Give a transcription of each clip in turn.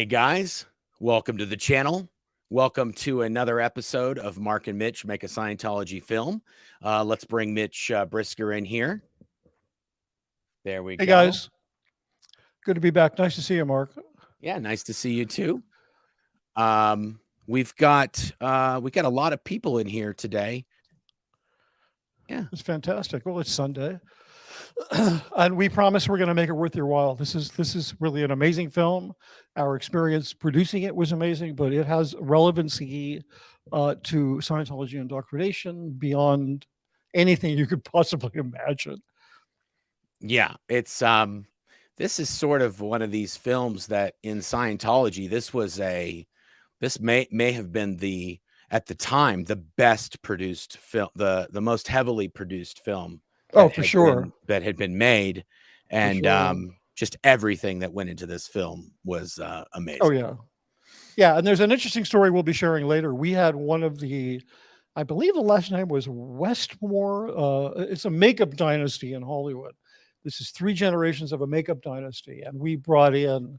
Hey guys, welcome to the channel. Welcome to another episode of Marc and Mitch Make a Scientology Film. Let's bring Mitch Brisker in here. There we go. Hey guys, good to be back. Nice to see you, Mark. Yeah, nice to see you too. We got a lot of people in here today. Yeah, it's fantastic. Well, it's Sunday, and we promise we're going to make it worth your while. This is really an amazing film. Our experience producing it was amazing, but it has relevancy to Scientology indoctrination beyond anything you could possibly imagine. Yeah, it's this is sort of one of these films that in Scientology, this may have been at the time the best produced film, the most heavily produced film. For sure. That had been made, and sure. Just everything that went into this film was amazing. Oh yeah, yeah. And there's an interesting story we'll be sharing later. We had one of the, I believe the last name was Westmore. It's a makeup dynasty in Hollywood. This is 3 generations of a makeup dynasty, and we brought in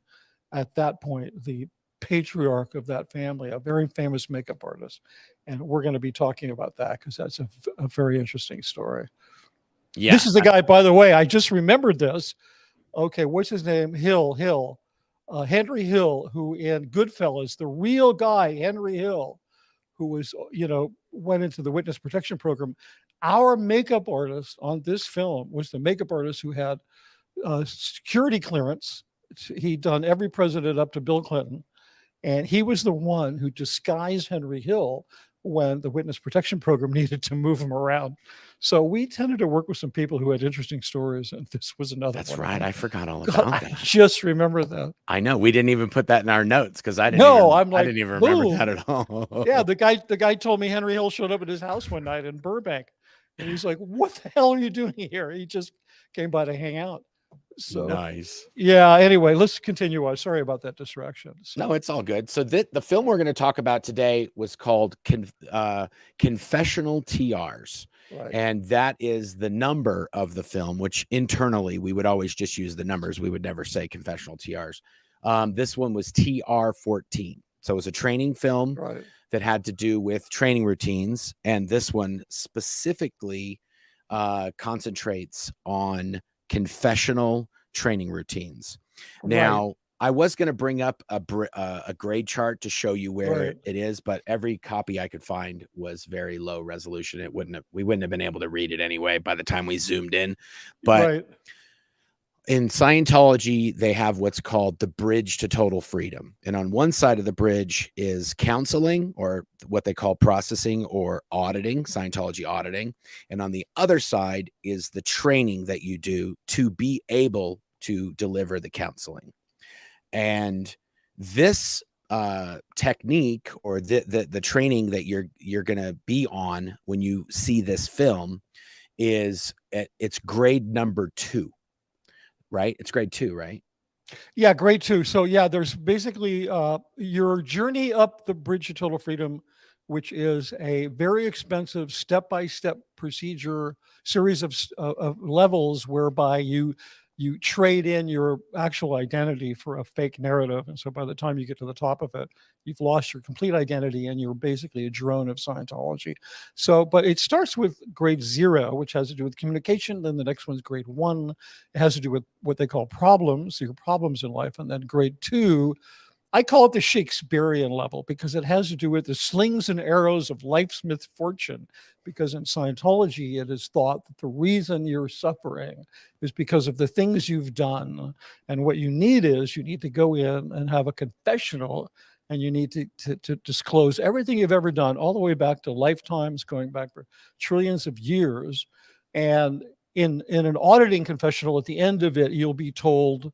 at that point the patriarch of that family, a very famous makeup artist, and we're going to be talking about that because that's a very interesting story. Yeah, this is the guy, by the way. I just remembered this. Okay, what's his name? Henry Hill, who in Goodfellas, the real guy, Henry Hill, who was, went into the witness protection program. Our makeup artist on this film was the makeup artist who had security clearance. He'd done every president up to Bill Clinton. And he was the one who disguised Henry Hill when the witness protection program needed to move him around. So we tended to work with some people who had interesting stories, and this was another one. That's right. I forgot all about that. I just remember that. I know. We didn't even put that in our notes because I didn't even remember that at all. Yeah, the guy told me Henry Hill showed up at his house one night in Burbank, and he's like, "What the hell are you doing here?" He just came by to hang out. So nice. Yeah. Anyway, let's continue on. Sorry about that distraction. No, it's all good. So the film we're going to talk about today was called Confessional TRs. Right. And that is the number of the film, which internally we would always just use the numbers. We would never say confessional TRs. This one was TR 14. So it was a training film that had to do with training routines. And this one specifically concentrates on confessional training routines. Now, I was going to bring up a grade chart to show you where it is, but every copy I could find was very low resolution. We wouldn't have been able to read it anyway by the time we zoomed in. But in Scientology, they have what's called the bridge to total freedom. And on one side of the bridge is counseling, or what they call processing or auditing, Scientology auditing. And on the other side is the training that you do to be able to deliver the counseling. And this technique, or the training that you're going to be on when you see this film, it's grade number 2. Right? It's grade 2, right? Yeah, grade 2. So yeah, there's basically your journey up the bridge to total freedom, which is a very expensive step-by-step procedure, series of levels whereby you trade in your actual identity for a fake narrative. And so by the time you get to the top of it, you've lost your complete identity and you're basically a drone of Scientology. So, but it starts with grade 0, which has to do with communication. Then the next one's grade 1. It has to do with what they call problems, your problems in life. And then grade 2, I call it the Shakespearean level because it has to do with the slings and arrows of life's misfortune. Because in Scientology, it is thought that the reason you're suffering is because of the things you've done. And what you need to go in and have a confessional, and you need to disclose everything you've ever done, all the way back to lifetimes, going back for trillions of years. And in an auditing confessional, at the end of it, you'll be told,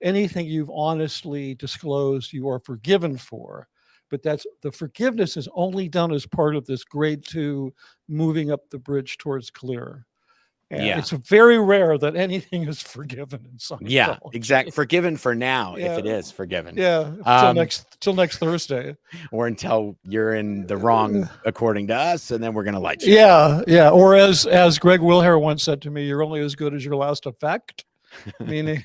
anything you've honestly disclosed, you are forgiven for. But the forgiveness is only done as part of this grade 2 moving up the bridge towards clear. And it's very rare that anything is forgiven in Scientology. Yeah, exactly. Forgiven for now, if it is forgiven. Yeah, till next Thursday. Or until you're in the wrong according to us, and then we're going to light you. Yeah. Or as Greg Wilhare once said to me, you're only as good as your last effect, meaning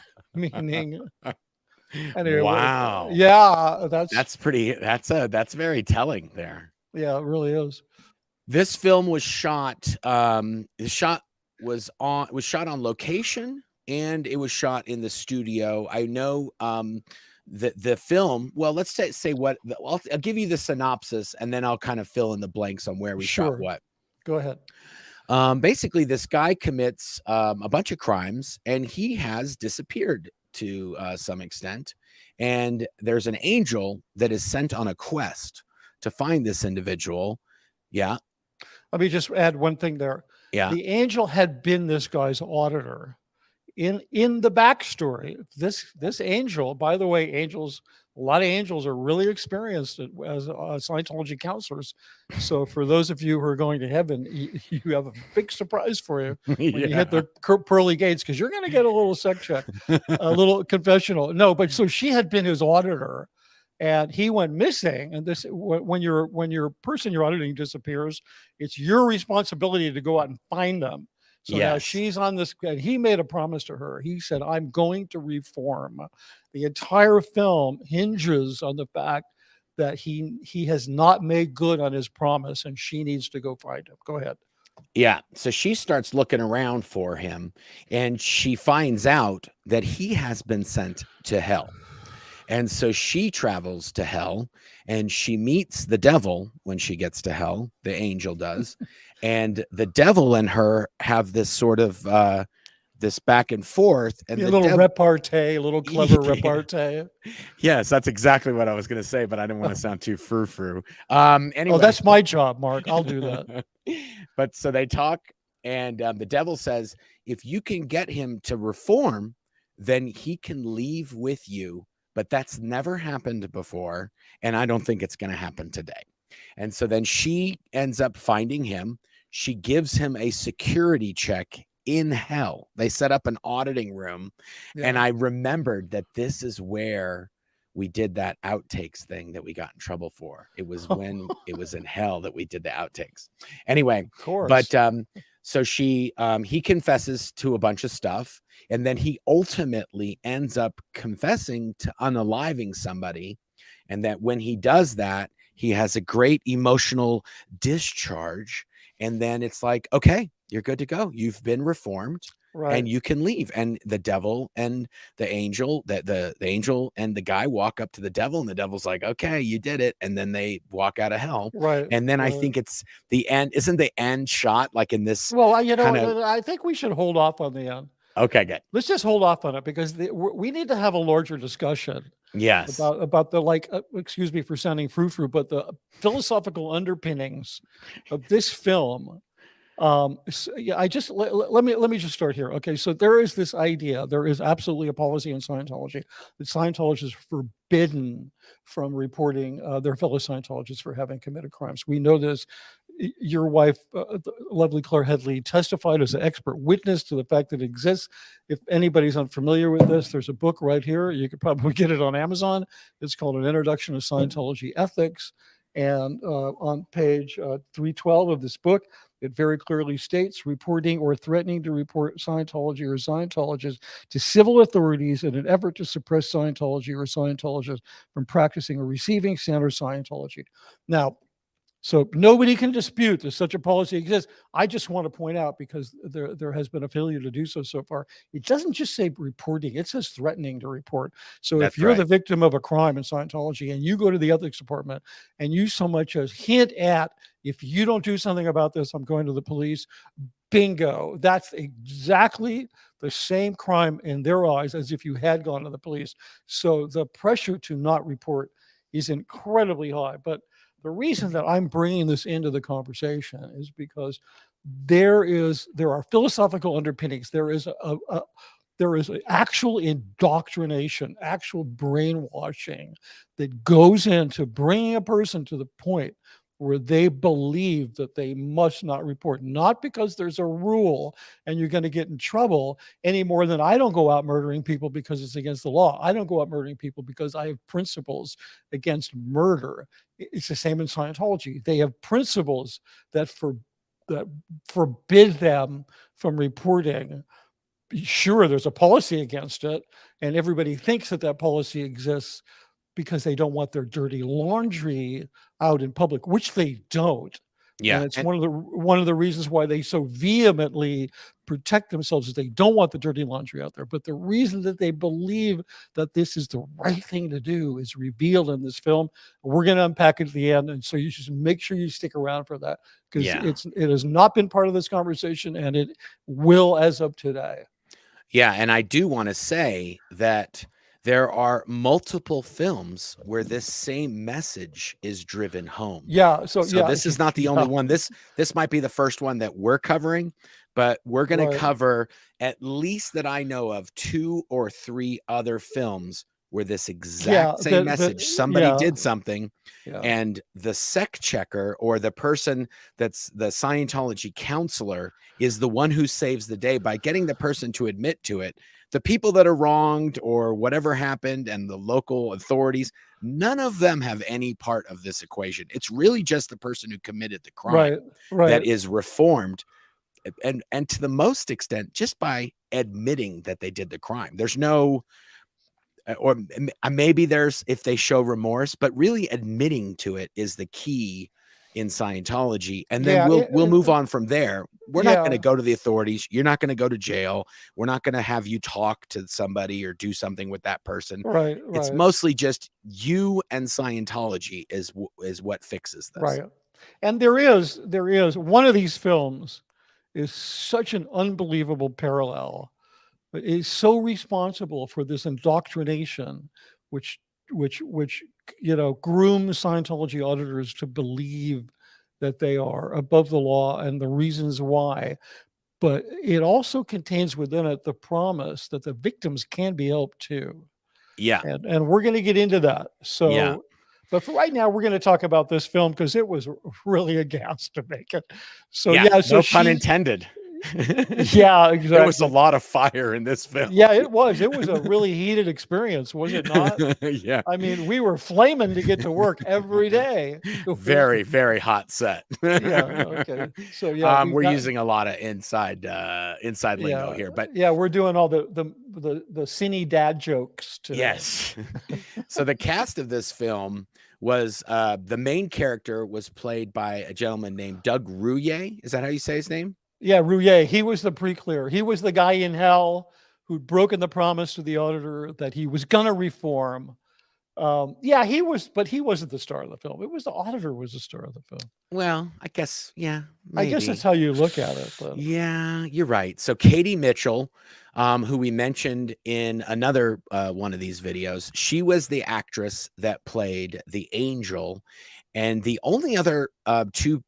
Anyway, Wow. yeah, That's very telling there. yeah, it really is. This film was shot, was shot on location, and it was shot in the studio. I know the film, well, let's say what I'll give you the synopsis, and then I'll kind of fill in the blanks on where we shot Sure. what. Go ahead. Basically, this guy commits a bunch of crimes, and he has disappeared to some extent. And there's an angel that is sent on a quest to find this individual. Yeah, Let me just add one thing there. yeah, The angel had been this guy's auditor. In the backstory, this angel, by the way, angels, a lot of angels are really experienced as Scientology counselors. So for those of you who are going to heaven, you have a big surprise for you when you hit the pearly gates, because you're going to get a little sec check, a little confessional. No, but so she had been his auditor, and he went missing. And this, when your person you're auditing disappears, it's your responsibility to go out and find them. So now she's on this, and he made a promise to her. He said, I'm going to reform. The entire film hinges on the fact that he has not made good on his promise, and she needs to go find him. Go ahead. Yeah. So she starts looking around for him, and she finds out that he has been sent to hell. And so she travels to hell, and she meets the devil when she gets to hell, the angel does. And the devil and her have this sort of this back and forth, and a little repartee, a little clever repartee. Yes, that's exactly what I was going to say, but I didn't want to sound too frou-frou. Anyway. Oh, that's my job, Mark. I'll do that. But so they talk, and the devil says, if you can get him to reform, then he can leave with you. But that's never happened before, and I don't think it's going to happen today. And so then she ends up finding him. She gives him a security check in hell. They set up an auditing room, and I remembered that this is where we did that outtakes thing that we got in trouble for. It was when it was in hell that we did the outtakes. Anyway, of course. But so he confesses to a bunch of stuff, and then he ultimately ends up confessing to unaliving somebody. And that when he does that, he has a great emotional discharge. And then it's like, okay, you're good to go. You've been reformed. Right. And you can leave. And the devil and the angel, the angel and the guy walk up to the devil, and the devil's like, okay, you did it. And then they walk out of hell. Right. And then I think it's the end. Isn't the end shot like in this? Well, I think we should hold off on the end. Okay, good. Let's just hold off on it, because we need to have a larger discussion. Yes. About the, excuse me for sounding frou-frou, but the philosophical underpinnings of this film. So, yeah, let me just start here. Okay, so there is this idea, there is absolutely a policy in Scientology that Scientologists are forbidden from reporting their fellow Scientologists for having committed crimes. We know this. Your wife, the lovely Claire Headley, testified as an expert witness to the fact that it exists. If anybody's unfamiliar with this, there's a book right here. You could probably get it on Amazon. It's called An Introduction to Scientology Ethics. And on page 312 of this book, it very clearly states reporting or threatening to report Scientology or Scientologists to civil authorities in an effort to suppress Scientology or Scientologists from practicing or receiving standard Scientology. Now, so nobody can dispute that such a policy exists. I just want to point out, because there has been a failure to do so far, it doesn't just say reporting, it says threatening to report. So if you're the victim of a crime in Scientology and you go to the ethics department and you so much as hint at, if you don't do something about this, I'm going to the police, bingo, that's exactly the same crime in their eyes as if you had gone to the police. So the pressure to not report is incredibly high. But the reason that I'm bringing this into the conversation is because there are philosophical underpinnings. There is an actual indoctrination, actual brainwashing that goes into bringing a person to the point where they believe that they must not report, not because there's a rule and you're going to get in trouble any more than I don't go out murdering people because it's against the law. I don't go out murdering people because I have principles against murder. It's the same in Scientology. They have principles that forbid them from reporting sure, there's a policy against it, and everybody thinks that that policy exists because they don't want their dirty laundry out in public, which they don't. And Yeah. it's one of the reasons why they so vehemently protect themselves is they don't want the dirty laundry out there. But the reason that they believe that this is the right thing to do is revealed in this film. We're going to unpack it at the end, and so you should make sure you stick around for that, because it has not been part of this conversation, and it will as of today. Yeah, and I do want to say that there are multiple films where this same message is driven home. Yeah. So this is not the only one. This might be the first one that we're covering, but we're going to cover, at least that I know of, 2 or 3 other films where this exact same message, somebody did something, and the sec checker, or the person that's the Scientology counselor, is the one who saves the day by getting the person to admit to it. The people that are wronged or whatever happened, and the local authorities, none of them have any part of this equation. It's really just the person who committed the crime that is reformed, and to the most extent just by admitting that they did the crime. There's no, or maybe there's, if they show remorse, but really admitting to it is the key in Scientology. And then we'll move on from there. We're not going to go to the authorities. You're not going to go to jail. We're not going to have you talk to somebody or do something with that person. It's mostly just you and Scientology is what fixes this. Right. And there is one of these films is such an unbelievable parallel. It is so responsible for this indoctrination, which grooms Scientology auditors to believe that they are above the law and the reasons why. But it also contains within it the promise that the victims can be helped too. Yeah. And we're going to get into that. So, but for right now, we're going to talk about this film because it was really a gas to make it. So no pun intended. Yeah, exactly. There was a lot of fire in this film. Yeah, it was. It was a really heated experience, was it not? Yeah. I mean, we were flaming to get to work every day. Very, very hot set. Okay. So we're using a lot of inside lingo here, but we're doing all the cine dad jokes today. Yes. So the cast of this film was the main character was played by a gentleman named Doug Rouillet. Is that how you say his name? Yeah, Rouillet. He was the pre-clear. He was the guy in hell who'd broken the promise to the auditor that he was gonna reform. He was, but he wasn't the star of the film. It was the auditor was the star of the film. Well, I guess, maybe. I guess that's how you look at it. But. Yeah, you're right. So Katie Mitchell, who we mentioned in another one of these videos, she was the actress that played the angel, and the only other 2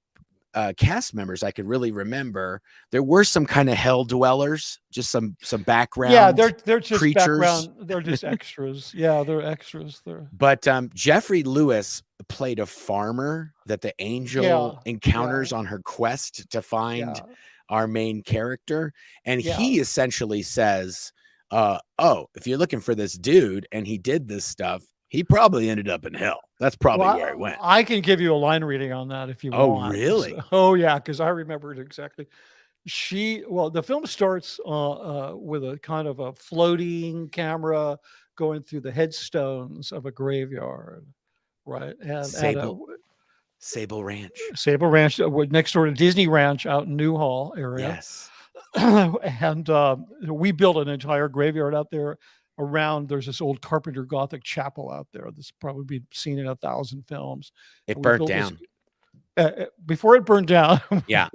cast members I could really remember, there were some kind of hell dwellers, just some background. Yeah, they're just creatures. Background. They're just extras. Yeah, they're extras there. But Jeffrey Lewis played a farmer that the angel encounters on her quest to find our main character, and he essentially says, if you're looking for this dude and he did this stuff, he probably ended up in hell. That's probably where it went. I can give you a line reading on that if you want. Oh, really? Oh, yeah, because I remember it exactly. The film starts with a kind of a floating camera going through the headstones of a graveyard, right? And Sable Ranch. Sable Ranch, next door to Disney Ranch out in Newhall area. Yes. And we built an entire graveyard out there. Around, there's this old Carpenter Gothic chapel out there that's probably been seen in 1,000 films. It burnt down. Before it burned down. Yeah.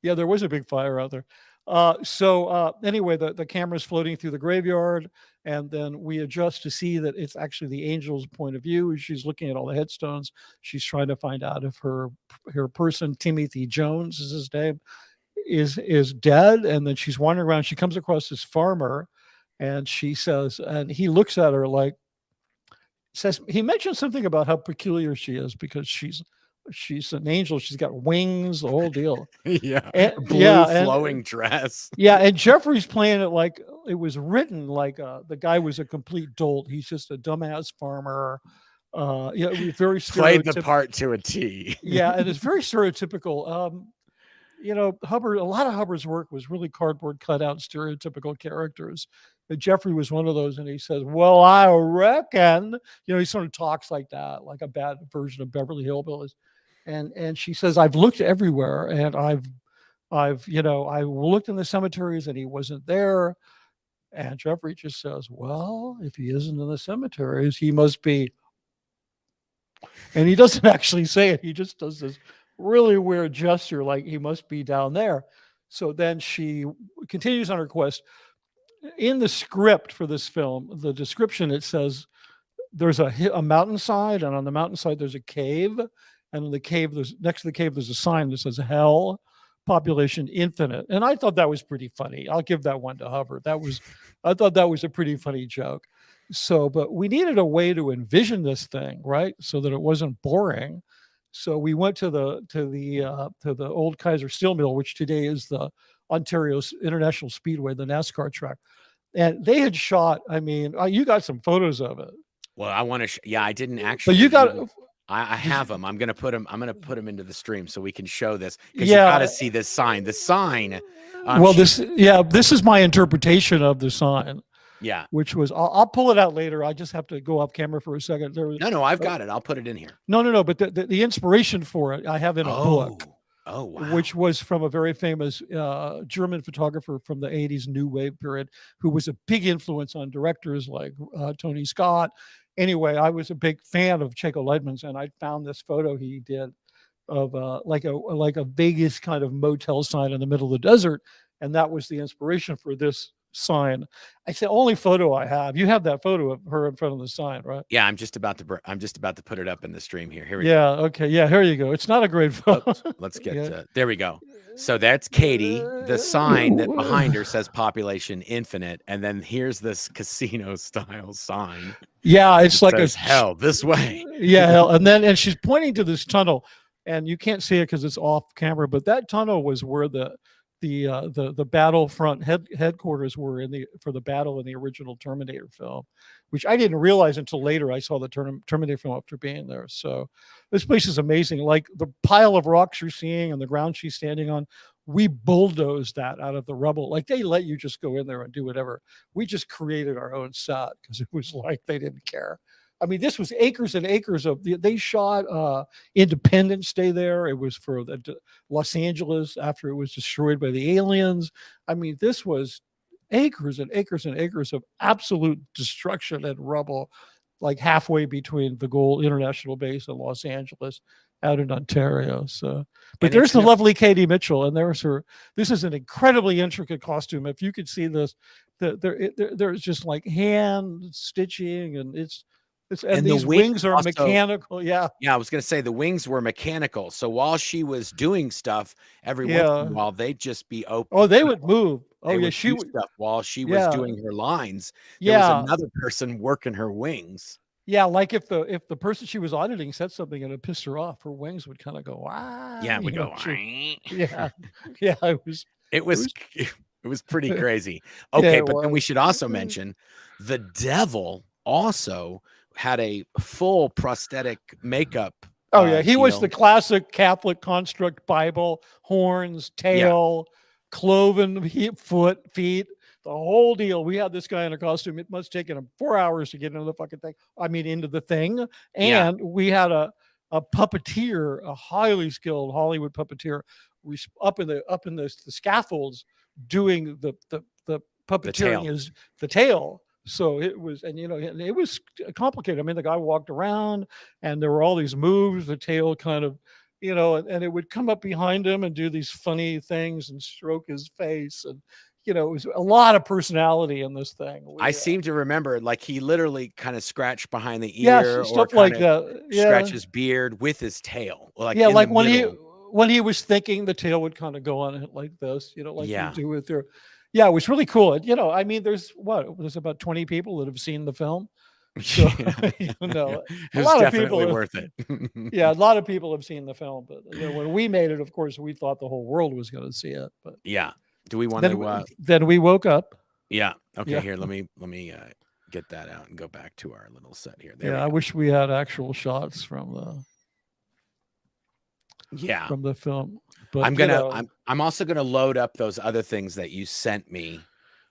There was a big fire out there. Anyway, the camera's floating through the graveyard, and then we adjust to see that it's actually the angel's point of view. She's looking at all the headstones. She's trying to find out if her person, Timothy Jones is his name, is dead. And then she's wandering around. She comes across this farmer. And she says, and he looks at her he mentions something about how peculiar she is because she's an angel. She's got wings, the whole deal. Flowing dress. Yeah. And Jeffrey's playing it like it was written, like the guy was a complete dolt. He's just a dumbass farmer. Very played the part to a T. Yeah. And it's very stereotypical. Hubbard, a lot of Hubbard's work was really cardboard cutout, stereotypical characters. But Jeffrey was one of those, and he says, "Well, I reckon," he sort of talks like that, like a bad version of Beverly Hillbillies. And she says, "I've looked everywhere, and I looked in the cemeteries, and he wasn't there." And Jeffrey just says, "Well, if he isn't in the cemeteries, he must be." And he doesn't actually say it. He just does this really weird gesture, like he must be down there. So then she continues on her quest. In the script for this film, the description, it says there's a mountainside, and on the mountainside there's a cave, and in the cave, next to the cave there's a sign that says hell, population infinite. And I thought that was pretty funny. I'll give that one to Hubbard. I thought that was a pretty funny joke. So, but we needed a way to envision this thing, right, so that it wasn't boring. So we went to the old Kaiser Steel Mill, which today is the Ontario International Speedway, the NASCAR track. And they had shot, you got some photos of it. Well, I want to, I didn't actually. But you got, I have them. I'm going to put them into the stream so we can show this, because you got to see this sign. The sign. This is my interpretation of the sign. Yeah. Which was, I'll pull it out later. I just have to go off camera for a second. No, I've got it. I'll put it in here. No. But the inspiration for it, I have in a book. Oh, wow. Which was from a very famous German photographer from the 80s New Wave period, who was a big influence on directors like Tony Scott. Anyway, I was a big fan of Checo Leidman's, and I found this photo he did of like a Vegas kind of motel sign in the middle of the desert, and that was the inspiration for this sign. It's the only photo I have. You have that photo of her in front of the sign, right? Yeah, I'm just about to put it up in the stream here. Here we go. Yeah, okay. Yeah, here you go. It's not a great photo. Let's get there we go. So that's Katie. The sign that behind her says population infinite, and then here's this casino style sign. Yeah, it's like says, hell this way. Yeah, hell. And she's pointing to this tunnel, and you can't see it because it's off camera, but that tunnel was where the battlefront headquarters were for the battle in the original Terminator film, which I didn't realize until later. I saw the Terminator film after being there. So this place is amazing. Like the pile of rocks you're seeing and the ground she's standing on, we bulldozed that out of the rubble. Like they let you just go in there and do whatever. We just created our own set because it was like they didn't care. This was acres and acres they shot Independence Day there. It was for Los Angeles after it was destroyed by the aliens. This was acres and acres and acres of absolute destruction and rubble, like halfway between the Gold International Base and Los Angeles out in Ontario. So, but there's the lovely Katie Mitchell, and there's her. This is an incredibly intricate costume. If you could see this, there's just like hand stitching, and and these wings are also mechanical. Yeah. I was going to say the wings were mechanical. So while she was doing stuff, every once in a while they'd just be open. Oh, they would move. Oh, yeah. She would stuff while she was doing her lines. There was another person working her wings. Yeah, like if the person she was auditing said something and it pissed her off, her wings would kind of go, ah. Yeah, we go. Yeah. It was pretty crazy. Okay, but then we should also mention the devil also had a full prosthetic makeup. Oh yeah, he was the classic Catholic construct Bible, horns, tail, cloven foot, feet, the whole deal. We had this guy in a costume. It must have taken him 4 hours to get into the fucking thing. Into the thing. And we had a puppeteer, a highly skilled Hollywood puppeteer, up in the scaffolds doing the puppeteering the tail. So it was, and it was complicated. The guy walked around and there were all these moves, the tail kind of, and it would come up behind him and do these funny things and stroke his face. And, it was a lot of personality in this thing. I seem to remember, like, he literally kind of scratched behind the ear, stuff like that. Scratch his beard with his tail. Like, like when he was thinking, the tail would kind of go on it like this, like you do with your. Yeah, it was really cool. There's about 20 people that have seen the film. So, it a lot of people worth it. Yeah, a lot of people have seen the film, but when we made it, of course, we thought the whole world was going to see it. But do we want to? Then we woke up. Yeah. Okay. Yeah. Here, let me get that out and go back to our little set here. There I wish we had actual shots from the. Yeah. From the film. But I'm also gonna load up those other things that you sent me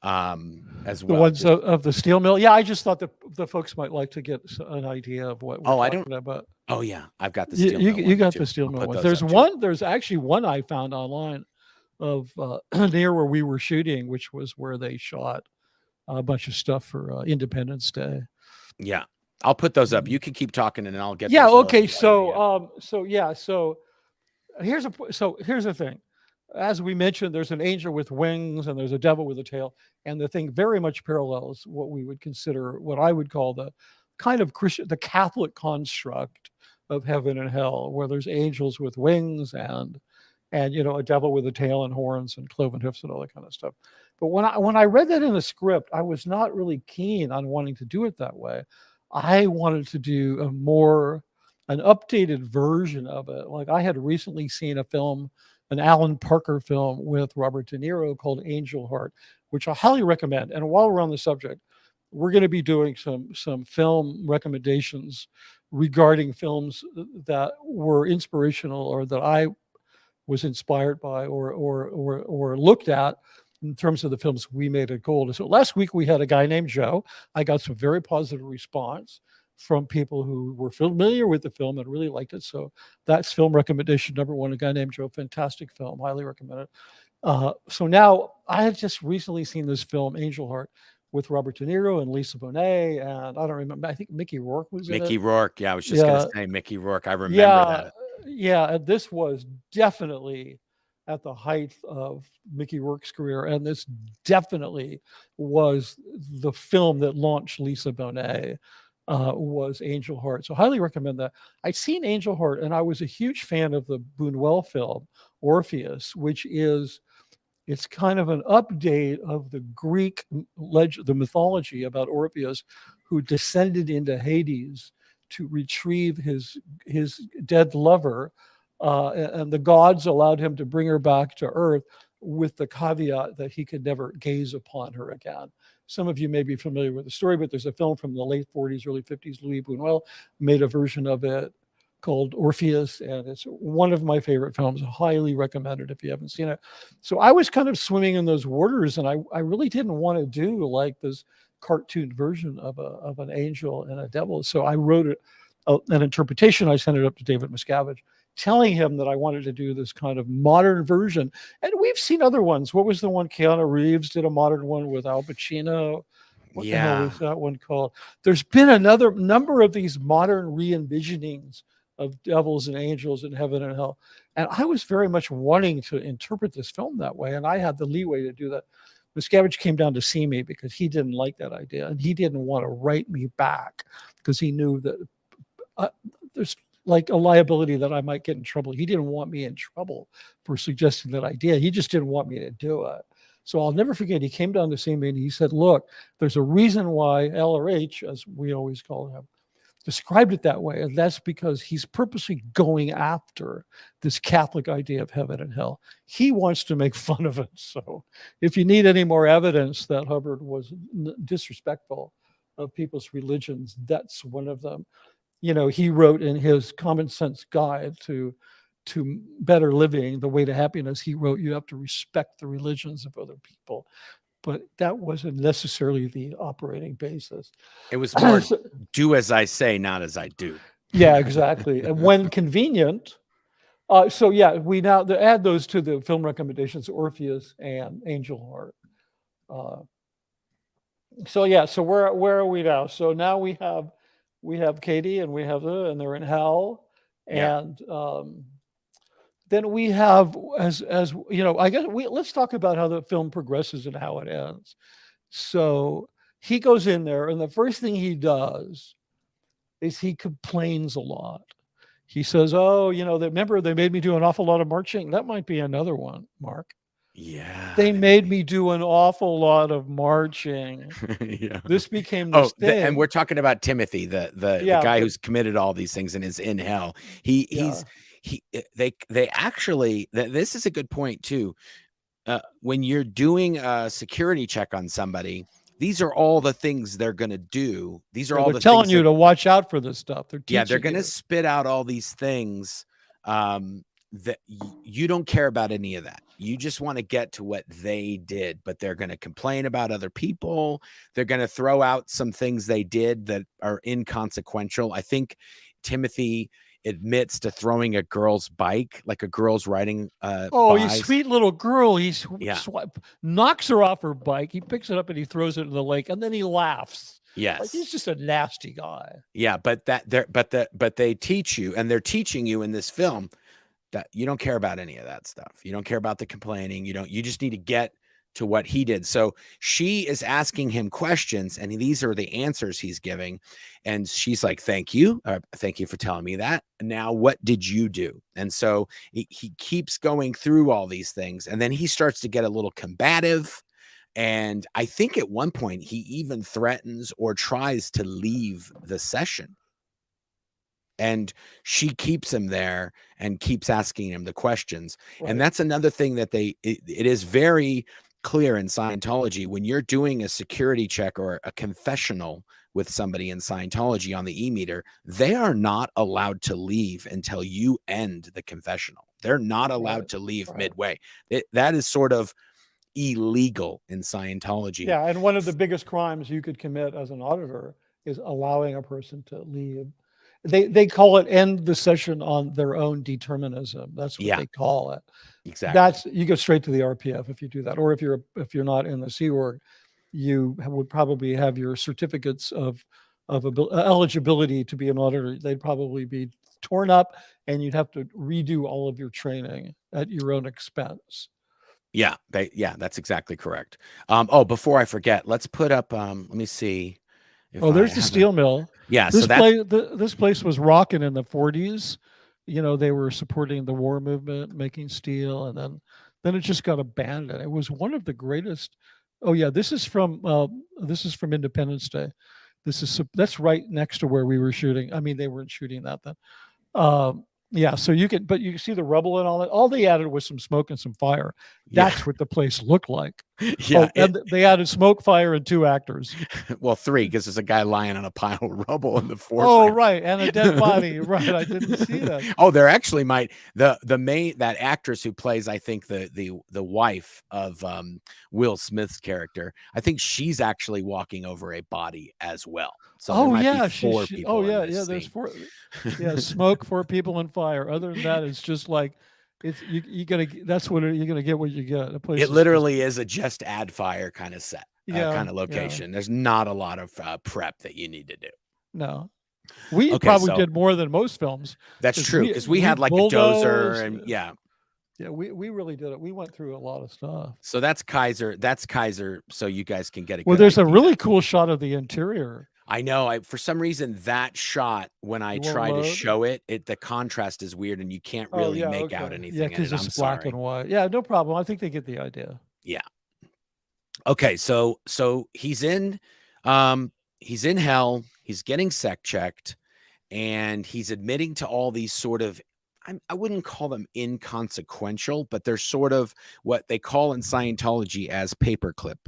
as the well. ones of the steel mill. Yeah, I just thought that the folks might like to get an idea of what we're talking about. Oh yeah, I've got the steel mill. You got too. the steel mill ones. There's there's actually one I found online of near where we were shooting, which was where they shot a bunch of stuff for Independence Day. Yeah, I'll put those up. You can keep talking, and I'll get. Yeah. Those Okay. So here's the thing. As we mentioned, there's an angel with wings and there's a devil with a tail, and the thing very much parallels what we would consider, what I would call the kind of Christian, the Catholic construct of heaven and hell, where there's angels with wings and a devil with a tail and horns and cloven hoofs and all that kind of stuff. But when I read that in the script, I was not really keen on wanting to do it that way. I wanted to do an updated version of it. Like I had recently seen an Alan Parker film with Robert De Niro called Angel Heart, which I highly recommend. And while we're on the subject, we're going to be doing some film recommendations regarding films that were inspirational or that I was inspired by or looked at in terms of the films we made at Gold. So last week we had a guy named Joe. I got some very positive response from people who were familiar with the film and really liked it. So that's film recommendation number one, a guy named Joe. Fantastic film, highly recommend it. So now I had just recently seen this film, Angel Heart, with Robert De Niro and Lisa Bonet, and I don't remember, I think Mickey Rourke was in it. Mickey Rourke, yeah, I was just going to say Mickey Rourke. I remember that. Yeah, and this was definitely at the height of Mickey Rourke's career, and this definitely was the film that launched Lisa Bonet. Was Angel Heart. So highly recommend that. I'd seen Angel Heart and I was a huge fan of the Buñuel film, Orpheus, it's kind of an update of the Greek legend, the mythology about Orpheus, who descended into Hades to retrieve his dead lover. And the gods allowed him to bring her back to Earth with the caveat that he could never gaze upon her again. Some of you may be familiar with the story, but there's a film from the late 40s, early 50s. Louis Buñuel made a version of it called Orpheus, and it's one of my favorite films. Highly recommended if you haven't seen it. So I was kind of swimming in those waters, and I really didn't want to do like this cartoon version of an angel and a devil. So I wrote an interpretation. I sent it up to David Miscavige, telling him that I wanted to do this kind of modern version. And we've seen other ones. What was the one? Keanu Reeves did a modern one with Al Pacino. What the hell was that one called? There's been another number of these modern re-envisionings of devils and angels in heaven and hell. And I was very much wanting to interpret this film that way. And I had the leeway to do that. Miscavige came down to see me because he didn't like that idea. And he didn't want to write me back because he knew that there's like a liability that I might get in trouble. He didn't want me in trouble for suggesting that idea. He just didn't want me to do it. So I'll never forget, he came down to see me and he said, look, there's a reason why LRH, as we always call him, described it that way. And that's because he's purposely going after this Catholic idea of heaven and hell. He wants to make fun of it. So if you need any more evidence that Hubbard was disrespectful of people's religions, that's one of them. He wrote in his Common Sense Guide to Better Living, The Way to Happiness, he wrote, you have to respect the religions of other people. But that wasn't necessarily the operating basis. It was more do as I say, not as I do. Yeah, exactly. And when convenient. We now add those to the film recommendations, Orpheus and Angel Heart. So where are we now? So now we have Katie and and they're in hell. Yeah. And then we have, as I guess let's talk about how the film progresses and how it ends. So he goes in there, and the first thing he does is he complains a lot. He says, "Oh, remember they made me do an awful lot of marching. That might be another one, Mark. Yeah, they made me do an awful lot of marching. Yeah, this became this thing." And we're talking about Timothy, the guy who's committed all these things and is in hell. They actually, this is a good point too. When you're doing a security check on somebody, these are all the things they're going to do. These are all the telling things you to watch out for this stuff. They're going to spit out all these things that you don't care about any of that. You just want to get to what they did, but they're going to complain about other people. They're going to throw out some things they did that are inconsequential. I think Timothy admits to throwing a girl's bike, like a girl's riding you sweet little girl. He knocks her off her bike. He picks it up and he throws it in the lake, and then he laughs. Yes. Like, he's just a nasty guy. Yeah, but they teach you, and they're teaching you in this film that you don't care about any of that stuff. You don't care about the complaining. You just need to get to what he did. So she is asking him questions, and these are the answers he's giving. And she's like, thank you. Thank you for telling me that. Now, what did you do? And so he keeps going through all these things. And then he starts to get a little combative. And I think at one point he even threatens or tries to leave the session. And she keeps him there and keeps asking him the questions. Right. And that's another thing that it is very clear in Scientology. When you're doing a security check or a confessional with somebody in Scientology on the e-meter, they are not allowed to leave until you end the confessional. They're not allowed to leave midway. That is sort of illegal in Scientology. Yeah, and one of the biggest crimes you could commit as an auditor is allowing a person to leave. They call it end the session on their own determinism. That's what they call it. Exactly. You go straight to the RPF if you do that, or if you're not in the Sea Org, you would probably have your certificates of eligibility to be an auditor. They'd probably be torn up, and you'd have to redo all of your training at your own expense. Yeah, that's exactly correct. Before I forget, let's put up. Let me see. There's the steel mill. Yeah, this place was rocking in the 40s. They were supporting the war movement, making steel, and then it just got abandoned. It was one of the greatest. Oh yeah, this is from Independence Day. That's right next to where we were shooting. I mean, they weren't shooting that then. Yeah, so you can see the rubble and all that. All they added was some smoke and some fire. That's what the place looked like. Yeah, and they added smoke, fire, and 2 actors. Well, 3, because there's a guy lying on a pile of rubble in the foreground. Oh, right, and a dead body. Right, I didn't see that. Oh, there actually might that actress who plays, I think the wife of Will Smith's character. I think she's actually walking over a body as well. So be 4 people. There's 4. Yeah, smoke, 4 people, and fire. Other than that, it's just like you're gonna get what you get. It literally is a just add fire kind of set, kind of location. There's not a lot of prep that you need to do. No, we probably did more than most films. That's true, because we had like a dozer and yeah, we really did it. We went through a lot of stuff. So that's Kaiser. So you guys can get a well. There's a really cool shot of the interior. I know. For some reason, that shot, when I try to show it, the contrast is weird, and you can't really make out anything. Yeah, because it's black and white. Yeah, no problem. I think they get the idea. Yeah. Okay, so he's in hell. He's getting sec checked, and he's admitting to all these sort of, I wouldn't call them inconsequential, but they're sort of what they call in Scientology as paperclip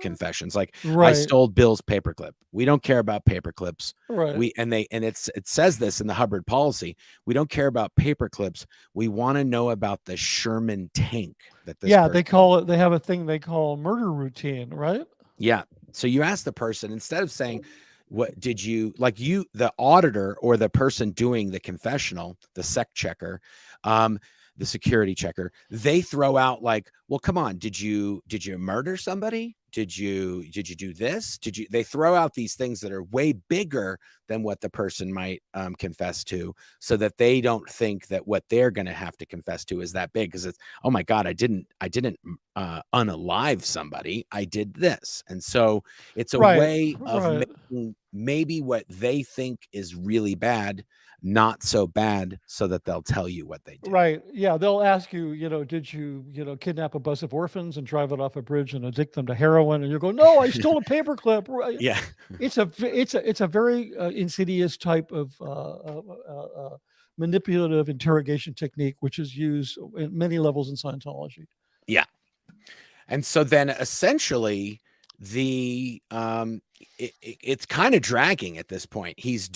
confessions. Like, I stole Bill's paperclip. We don't care about paperclips. Right. It says this in the Hubbard policy. We don't care about paperclips. We want to know about the Sherman tank that this person, they have a thing they call murder routine, right? Yeah. So you ask the person, instead of saying, what did you like, the auditor or the person doing the confessional, the sec checker, the security checker, they throw out like, well, come on, did you murder somebody? Did you do this? They throw out these things that are way bigger than what the person might confess to, so that they don't think that what they're going to have to confess to is that big. Because it's, oh my God, I didn't unalive somebody. I did this. And so it's a way of making maybe what they think is really bad not so bad, so that they'll tell you what they did. Right. Yeah. They'll ask you, did you, kidnap a bus of orphans and drive it off a bridge and addict them to heroin? And you go, no, I stole a paperclip. Right. Yeah. It's a very insidious type of manipulative interrogation technique, which is used in many levels in Scientology. Yeah. And so then essentially it's kind of dragging at this point. He's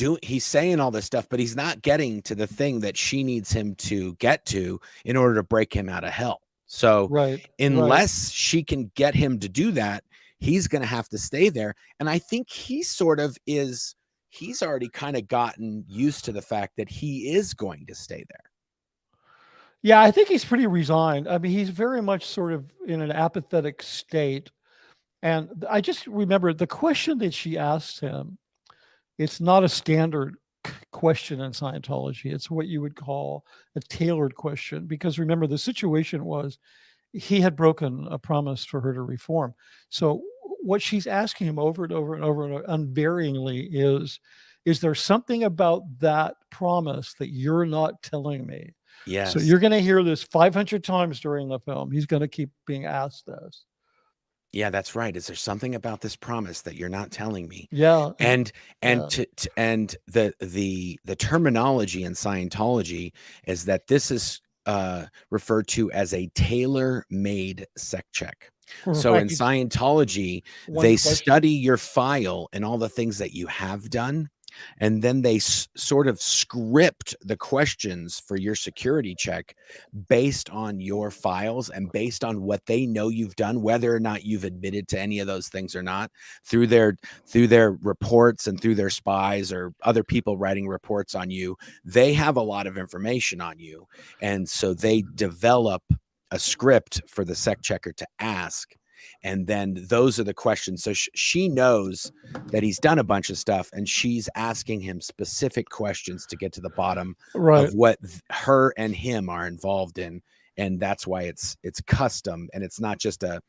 saying all this stuff, but he's not getting to the thing that she needs him to get to in order to break him out of hell. So Right. unless she can get him to do that, he's going to have to stay there. And I think he's already kind of gotten used to the fact that he is going to stay there. Yeah, I think he's pretty resigned. I mean, he's very much sort of in an apathetic state. And I just remember the question that she asked him, it's not a standard question in Scientology. It's what you would call a tailored question. Because remember, the situation was he had broken a promise for her to reform. So what she's asking him over and over and over and over, unvaryingly is there something about that promise that you're not telling me? Yes. So you're going to hear this 500 times during the film. He's going to keep being asked this. Yeah, that's right. Is there something about this promise that you're not telling me? Yeah. And Yeah. the terminology in Scientology is that this is referred to as a tailor-made sec check. So in Right. Scientology, One they question. study your file and all the things that you have done, and then they sort of script the questions for your security check based on your files and based on what they know you've done, whether or not you've admitted to any of those things or not, through their reports and through their spies or other people writing reports on you. They have a lot of information on you, and so they develop a script for the sec checker to ask, and then those are the questions. So she knows that he's done a bunch of stuff, and she's asking him specific questions to get to the bottom of what her and him are involved in, and that's why it's custom, and it's not just a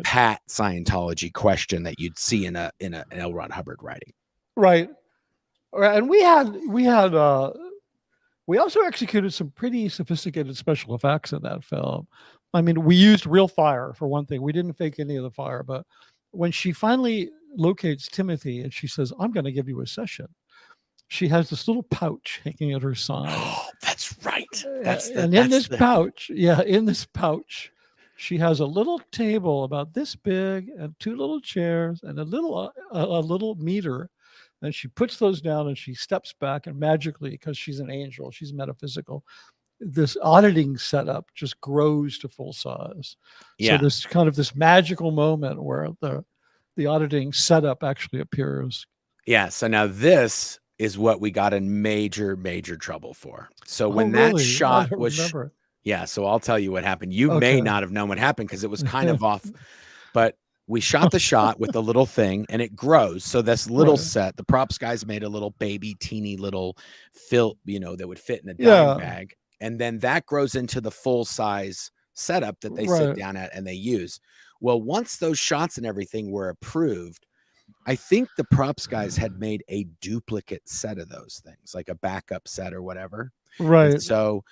pat Scientology question that you'd see in an L. Ron Hubbard writing. Right. And we also executed some pretty sophisticated special effects in that film. I mean, we used real fire for one thing. We didn't fake any of the fire, but when she finally locates Timothy and she says, "I'm going to give you a session," she has this little pouch hanging at her side. Oh, that's right. In this pouch, she has a little table about this big and two little chairs and a little meter. And she puts those down and she steps back, and magically, because she's an angel, she's metaphysical, this auditing setup just grows to full size. Yeah. So there's kind of this magical moment where the auditing setup actually appears. Yeah. So now this is what we got in major trouble for. So when that shot was, yeah. So I'll tell you what happened. You may not have known what happened because it was kind of off, but we shot the shot with the little thing and it grows. So this little set, the props guys made a little baby, teeny little that would fit in a dime bag. And then that grows into the full size setup that they sit down at and they use. Well, once those shots and everything were approved, I think the props guys had made a duplicate set of those things, like a backup set or whatever. Right. And so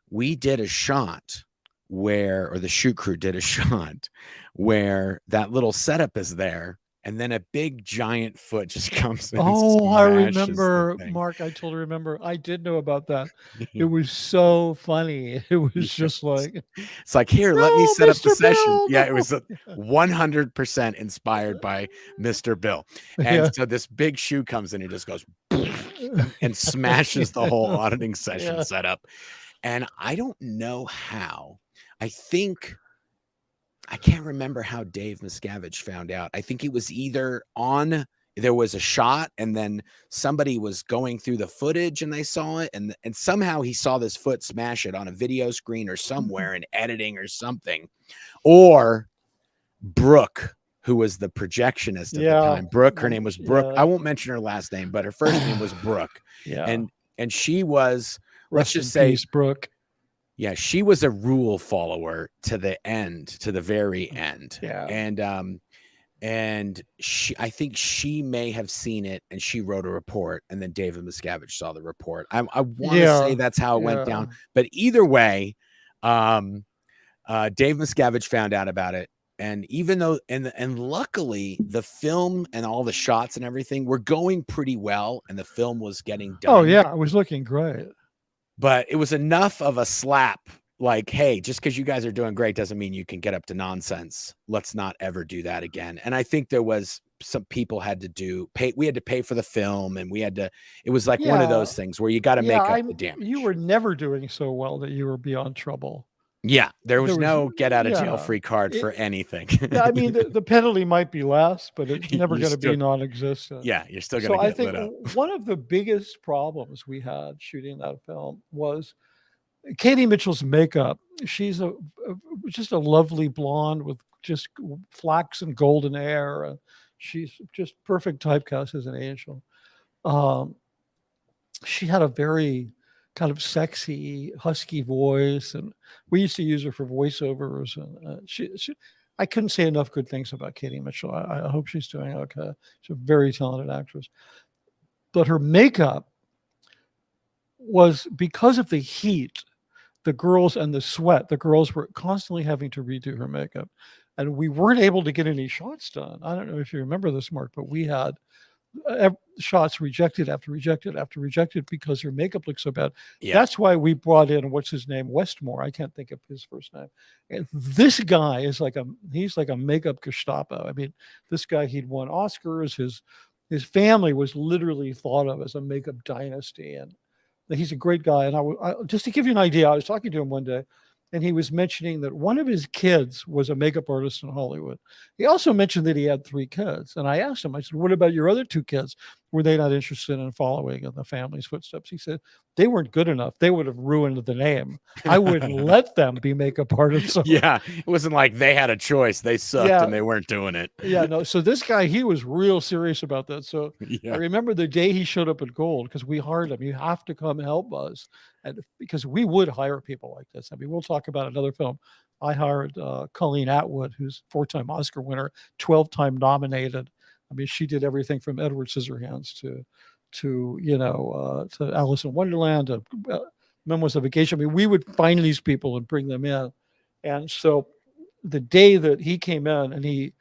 we did a shot or the shoot crew did a shot where that little setup is there, and then a big giant foot just comes in. Oh, I remember, Mark. I totally remember. I did know about that. It was so funny. It was just like, it's like, here, let me set up the session. Yeah, it was 100% inspired by Mr. Bill. And so this big shoe comes in and just goes and smashes the whole auditing session setup. And I don't know how. I can't remember how Dave Miscavige found out. I think it was either there was a shot and then somebody was going through the footage and they saw it. And somehow he saw this foot smash it on a video screen or somewhere in editing or something. Or Brooke, who was the projectionist at the time. Brooke, her name was Brooke. I won't mention her last name, but her first name was Brooke. And she was, let's just say, Brooke. Yeah, she was a rule follower to the end, to the very end. Yeah. And I think she may have seen it and she wrote a report, and then David Miscavige saw the report. I want to say that's how it went down. But either way, Dave Miscavige found out about it. And even though, and luckily the film and all the shots and everything were going pretty well, and the film was getting done. Oh yeah, it was looking great. But it was enough of a slap like, hey, just because you guys are doing great doesn't mean you can get up to nonsense. Let's not ever do that again. And I think there was some people had to pay. We had to pay for the film, and it was like one of Yeah. those things where you got to Yeah. make up the You damage. were never doing so well that you were beyond trouble. Yeah. There There was was, no get out of jail yeah. free card for anything. Yeah, I mean, the penalty might be less, but it's never You're going to be still, non-existent. yeah, you're still going So to I get think lit up. one of the biggest problems we had shooting that film was Katie Mitchell's makeup. She's just a lovely blonde with just flax and golden hair. And she's just perfect typecast as an angel. Um, she had a very kind of sexy, husky voice, and we used to use her for voiceovers. And I couldn't say enough good things about Katie Mitchell. I hope she's doing okay. She's a very talented actress, but her makeup was, because of the heat, the girls, and the sweat. The girls were constantly having to redo her makeup, and we weren't able to get any shots done. I don't know if you remember this, Mark, but we had shots rejected after rejected after rejected because her makeup looked so bad. Yeah. That's why we brought in, what's his name, Westmore. I can't think of his first name. And this guy is he's like a makeup Gestapo. I mean, this guy, he'd won Oscars. His family was literally thought of as a makeup dynasty, and he's a great guy. And I just to give you an idea, I was talking to him one day, and he was mentioning that one of his kids was a makeup artist in Hollywood. He also mentioned that he had 3 kids. And I asked him, I said, what about your other 2 kids? Were they not interested in following in the family's footsteps? He said, they weren't good enough. They would have ruined the name. I wouldn't let them be makeup artists. So, yeah. It wasn't like they had a choice. They sucked and they weren't doing it. Yeah, no. So this guy, he was real serious about that. So Yeah. I remember the day he showed up at Gold, because we hired him. You have to come help us. And because we would hire people like this. I mean, we'll talk about another film. I hired Colleen Atwood, who's 4-time Oscar winner, 12-time nominated. I mean, she did everything from Edward Scissorhands to Alice in Wonderland, to Memoirs of Vacation. I mean, we would find these people and bring them in. And so the day that he came in, and he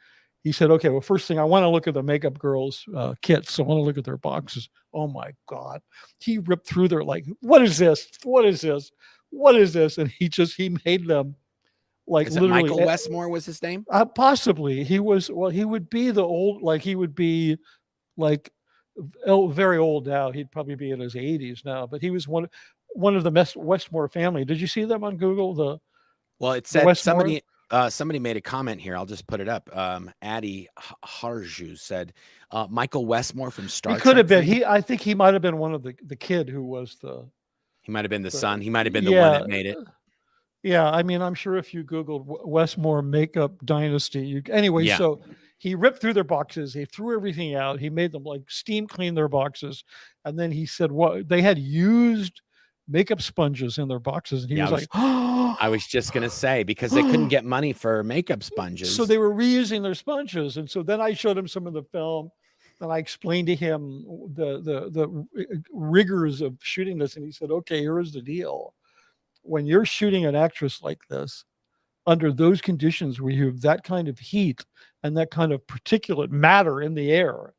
said, okay, well, first thing, I want to look at the makeup girls' kits. I want to look at their boxes. Oh my God. He ripped through their, like, what is this? What is this? What is this? And he made them like, is it literally. Michael Westmore was his name? Possibly. He would be the old, like, he would be like very old now. He'd probably be in his 80s now, but he was one of the Westmore family. Did you see them on Google? Well, it said somebody made a comment here. I'll just put it up. Addie Harju said Michael Westmore from Star Trek. He could have been. I think he might have been one of the kid who was the. He might have been the son. He might have been the one that made it. Yeah, I mean, I'm sure if you Googled Westmore makeup dynasty, so he ripped through their boxes. He threw everything out. He made them like steam clean their boxes, and then he said, "What they had used makeup sponges in their boxes," and he was like, "Oh." I was just gonna say, because they couldn't get money for makeup sponges, so they were reusing their sponges. And so then I showed him some of the film, and I explained to him the rigors of shooting this, and he said, "Okay, here's the deal. When you're shooting an actress like this, under those conditions where you have that kind of heat and that kind of particulate matter in the air,"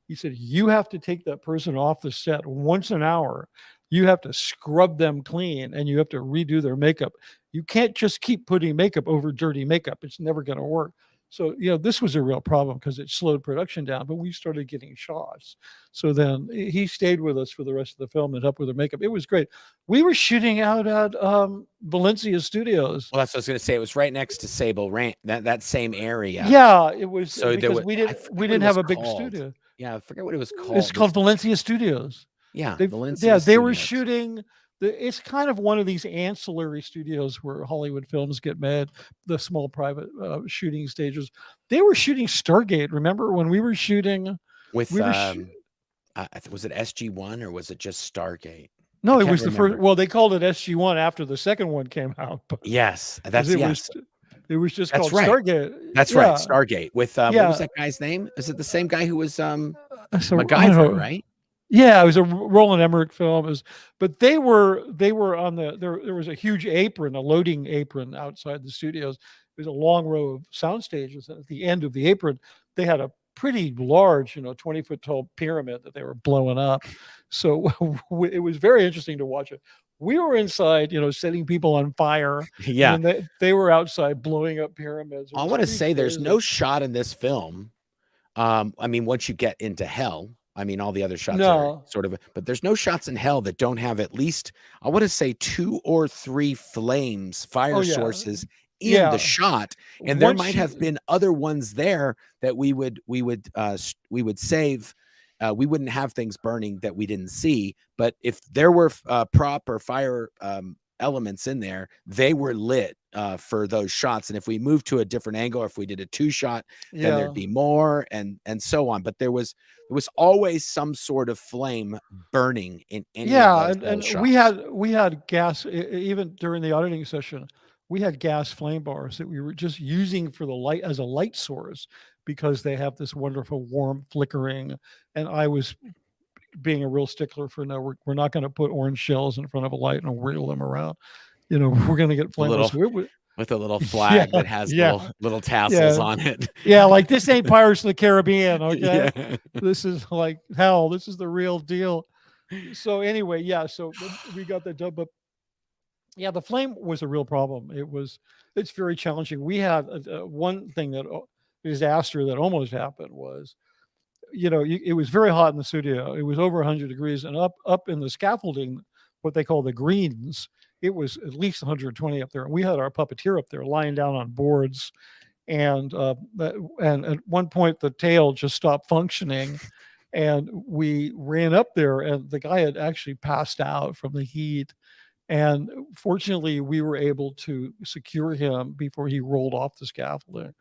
he said, "you have to take that person off the set once an hour. You have to scrub them clean, and you have to redo their makeup. You can't just keep putting makeup over dirty makeup. It's never going to work." So, this was a real problem because it slowed production down, but we started getting shots. So then he stayed with us for the rest of the film and helped with the makeup. It was great. We were shooting out at Valencia Studios. Well, that's what I was going to say. It was right next to Sable Ranch, that same area. Yeah, it was. So because we didn't have a big studio. Yeah, I forget what it was called. It's called Valencia Studios. Yeah, they were shooting. It's kind of one of these ancillary studios where Hollywood films get made, the small private shooting stages. They were shooting Stargate. Remember when we were shooting? With, was it SG-1 or was it just Stargate? No, it was the first. Well, they called it SG-1 after the second one came out. But yes, it was just called Stargate. That's right, Stargate. With what was that guy's name? Is it the same guy who was MacGyver, right? Yeah, it was a Roland Emmerich film. But they were on there was a huge apron, a loading apron outside the studios. There's a long row of sound stages. At the end of the apron, they had a pretty large, 20-foot tall pyramid that they were blowing up. So it was very interesting to watch it. We were inside, setting people on fire, and Yeah. then they were outside blowing up pyramids. It I was want to pretty say there's crazy. no shot in this film. I mean, once you get into hell, I mean, all the other shots are No. sort of, but there's no shots in hell that don't have at least, I want to say 2 or 3 flames, Oh fire yeah. sources in the Yeah. shot. And there Once might have you been other ones there that we would save. We wouldn't have things burning that we didn't see. But if there were prop or fire elements in there, they were lit for those shots. And if we moved to a different angle, or if we did a 2-shot, then there'd yeah. be more, and so on. But there was always some sort of flame burning in any of Yeah, those and we shots. had gas even during the auditing session. We had gas flame bars that we were just using for the light as a light source because they have this wonderful warm flickering. And I was being a real stickler for no, we're not going to put orange shells in front of a light and wiggle them around. We're going to get A flame bars. little So it was, with a little yeah, flag that has yeah, little tassels yeah, on it. yeah. Like this ain't Pirates of the Caribbean, okay? Yeah. This is like hell. This is the real deal. So anyway, yeah. So we got that done, but yeah, the flame was a real problem. It's very challenging. We had one thing disaster that almost happened was, it was very hot in the studio. It was over 100 degrees, and up in the scaffolding, what they call the greens, it was at least 120 up there. And we had our puppeteer up there lying down on boards, and and at one point the tail just stopped functioning, and we ran up there, and the guy had actually passed out from the heat. And fortunately, we were able to secure him before he rolled off the scaffolding,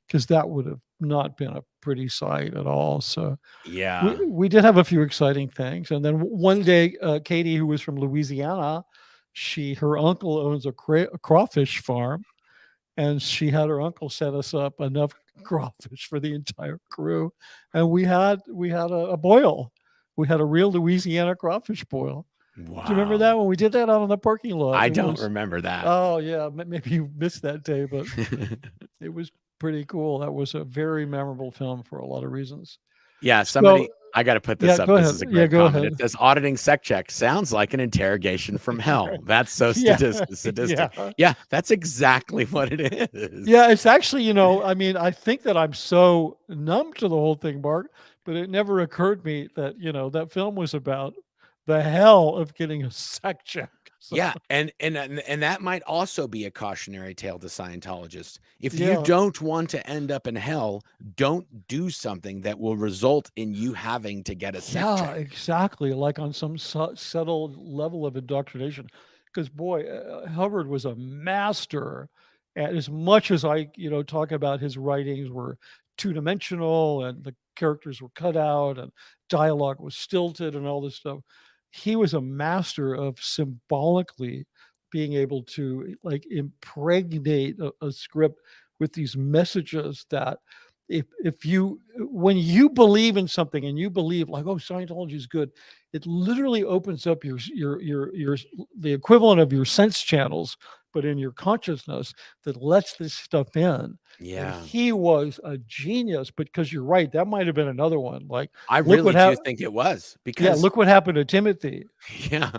because that would have not been a pretty sight at all. So we Yeah. we did have a few exciting things. And then one day, Katie, who was from Louisiana, her uncle owns a crawfish farm, and she had her uncle set us up enough crawfish for the entire crew, and we had a boil. We had a real Louisiana crawfish boil. Do you remember Wow. that when we did that out on the parking lot? I It don't was remember that. Oh yeah, maybe you missed that day, but it was pretty cool. That was a very memorable film for a lot of reasons. Yeah, So I got to put this yeah, up. go This ahead. is a Yeah, great go comment. ahead. It says auditing sec check sounds like an interrogation from hell. That's so Yeah, sadistic. yeah. Yeah, that's exactly what it is. Yeah, it's actually, I mean, I think that I'm so numb to the whole thing, Mark, but it never occurred to me that, that film was about the hell of getting a sec check. So, Yeah, and that might also be a cautionary tale to Scientologists. If you yeah. don't want to end up in hell, don't do something that will result in you having to get a sec Yeah, check. exactly. Like on some subtle level of indoctrination. Because boy, Hubbard was a master. And as much as I, talk about his writings were two-dimensional and the characters were cut out and dialogue was stilted and all this stuff, he was a master of symbolically being able to like impregnate a script with these messages that if you when you believe in something and you believe like, oh, Scientology is good, it literally opens up your the equivalent of your sense channels, but in your consciousness, that lets this stuff in. And Yeah. he was a genius. Because you're right, that might have been another one. Like, I look really what do happened. think it was Yeah, because look what happened to Timothy. yeah,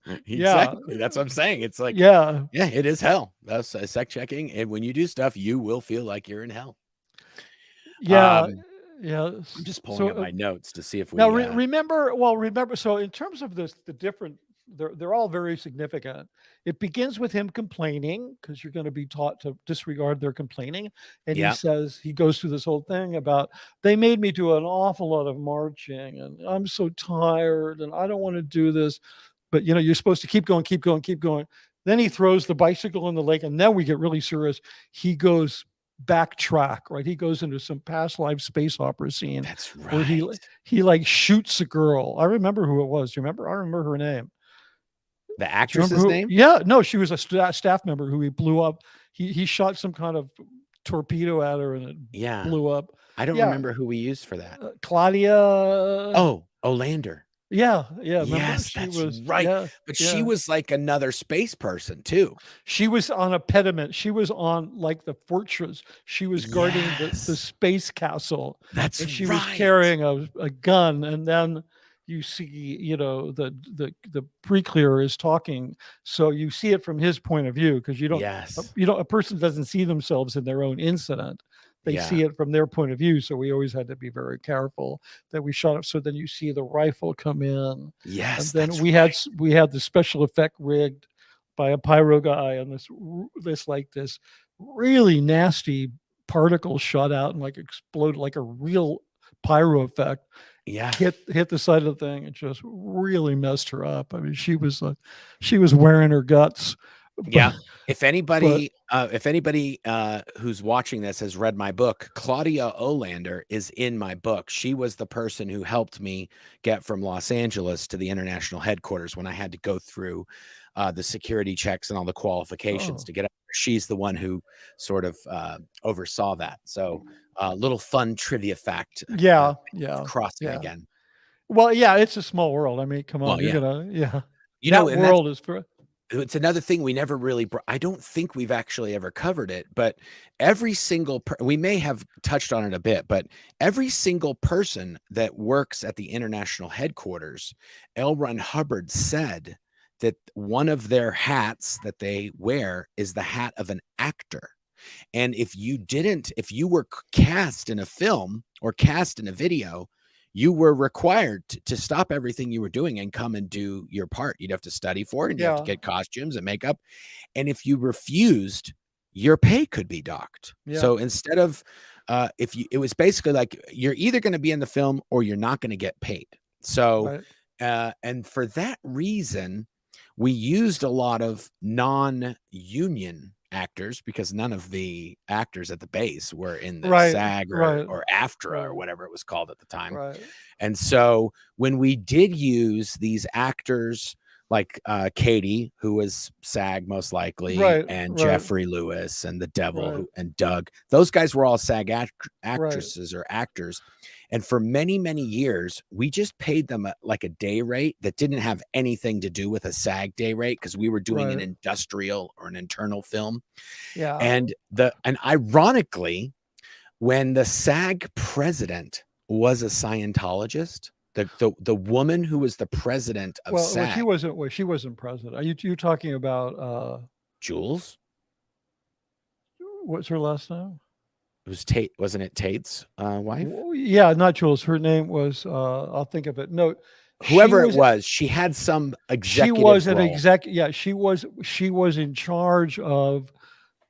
Yeah, exactly. That's what I'm saying. It's like, yeah, yeah, it is hell. That's sec checking. And when you do stuff, you will feel like you're in hell. yeah, Um, yeah. I'm just pulling So up my notes to see if now we remember. So in terms of this, the different, they're all very significant. It begins with him complaining, because you're going to be taught to disregard their complaining, and yeah. he goes through this whole thing about they made me do an awful lot of marching, and I'm so tired, and I don't want to do this. But you're supposed to keep going, keep going, keep going. Then he throws the bicycle in the lake, and then we get really serious. He goes backtrack, right? He goes into some past life space opera scene That's where right. he like shoots a girl. I remember who it was. Do you remember? I remember her name. The Do you remember actress's who? name? Yeah, no, she was a staff member who he blew up. He shot some kind of torpedo at her and it Yeah. blew up. I don't Yeah, remember who we used for that. Claudia. Oh, Olander. Yeah, yeah. Remember, Yes, she that's was. right. Yeah, But she yeah. was like another space person too. She was on a pediment. She was on like the fortress. She was guarding the Yes, space castle, that's and she was right. carrying a gun. And then you see, the pre-clear is talking, so you see it from his point of view, because Yes. a person doesn't see themselves in their own incident. They Yeah. see it from their point of view. So we always had to be very careful that we shot it. So then you see the rifle come in, and Yes, then that's we had the special effect rigged by a pyro guy, and this really nasty particle shot out and like exploded like a real pyro effect, yeah. hit the side of the thing, and just really messed her up. I mean, she was wearing her guts. but Yeah. but If anybody who's watching this has read my book, Claudia Olander is in my book. She was the person who helped me get from Los Angeles to the international headquarters when I had to go through the security checks and all the qualifications oh to get up. She's the one who sort of oversaw that. So, little fun trivia fact yeah, yeah, crossing yeah. again. Well, yeah, it's a small world. I mean, come on, Well, you're yeah, gonna, yeah, and that that's world is for. it's another thing we never really I don't think we've actually ever covered it, but every single we may have touched on it a bit, but every single person that works at the international headquarters, L. Ron Hubbard said that one of their hats that they wear is the hat of an actor. And if you were cast in a film or cast in a video, you were required to stop everything you were doing and come and do your part. You'd have to study for it, and you have to Yeah, get costumes and makeup. And if you refused, your pay could be docked. yeah, So instead of, it was basically like you're either going to be in the film or you're not going to get paid. So, right, and for that reason, we used a lot of non-union actors because none of the actors at the base were in the right, SAG right, or AFTRA or right, whatever it was called at the time. right, And so when we did use these actors like Katie, who was SAG most likely, right, and right, Jeffrey Lewis and the Devil right, and Doug, those guys were all SAG right, actresses or actors. And for many, many years, we just paid them like a day rate that didn't have anything to do with a SAG day rate because we were doing an right. industrial or an internal film. Yeah. And ironically, when the SAG president was a Scientologist, the woman who was the president of Well, she SAG, wasn't. Well, she wasn't president. Are you talking about Jules, what's her last name? it was Tate, wasn't it Tate's wife? Yeah, not Jules. Her name was. I'll think of it. No, she Whoever it was. was, she had some She executive was an role. exec. Yeah, she was. She was in charge of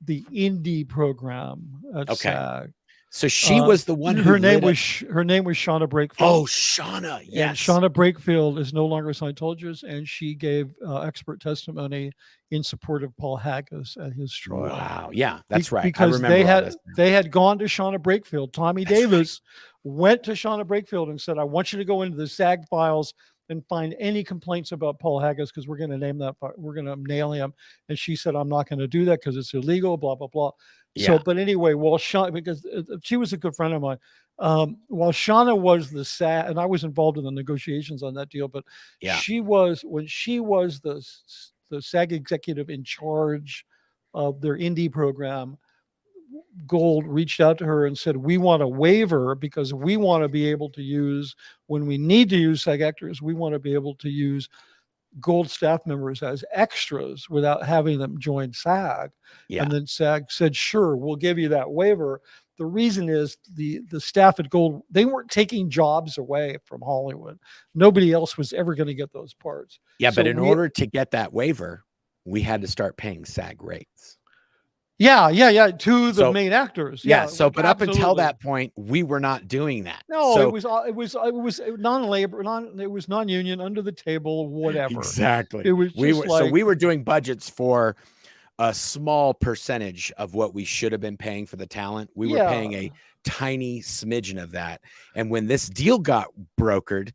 the indie program at Okay. SAG. So she was the one who Her name lit it. was her name was Shauna Oh, Brakefield. Shauna. And Yes. Shauna Brakefield is no longer a Scientologist, and she gave expert testimony in support of Paul Haggis at his trial. Wow. Yeah, that's right. I Because remember all this. they had gone to Shauna Brakefield. Tommy That's right. Davis went to Shauna Brakefield and said, "I want you to go into the SAG files and find any complaints about Paul Haggis because we're going to we're going to nail him." And she said, "I'm not going to do that because it's illegal." Blah blah blah. So, Yeah. but anyway, while Shauna, because she was a good friend of mine, while Shauna was the SAG, and I was involved in the negotiations on that deal, but Yeah. when she was the SAG executive in charge of their indie program, Gold reached out to her and said, "We want a waiver because we want to be able to use, when we need to use SAG actors, we want to be able to use Gold staff members as extras without having them join SAG." Yeah. And then SAG said, "Sure, we'll give you that waiver." The reason is the staff at Gold, they weren't taking jobs away from Hollywood. Nobody else was ever going to get those parts. Yeah. So But in order to get that waiver, we had to start paying SAG rates. yeah, to the So main actors. yeah. Yeah, So, like, but up until absolutely. that point, we were not doing that. No, So it was non-labor, it was non-union, under the table, whatever. exactly. It was just like, We were doing budgets for a small percentage of what we should have been paying for the talent. We were yeah, paying a tiny smidgen of that. And when this deal got brokered,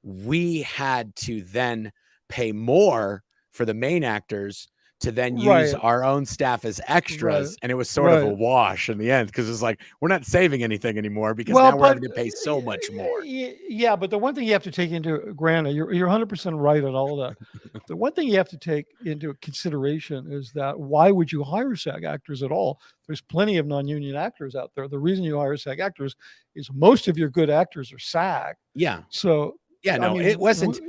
we had to then pay more for the main actors to then use Right. our own staff as Right. extras. And it was sort of a Right. wash in the end because it's like, we're not saving anything anymore because Well, now we're but having to pay so much more. yeah, but the one thing you have to take into granted, you're 100% right on all of that. The one thing you have to take into consideration is that why would you hire SAG actors at all? There's plenty of non-union actors out there. The reason you hire SAG actors is most of your good actors are SAG. Yeah. So Yeah, I no, mean, it wasn't.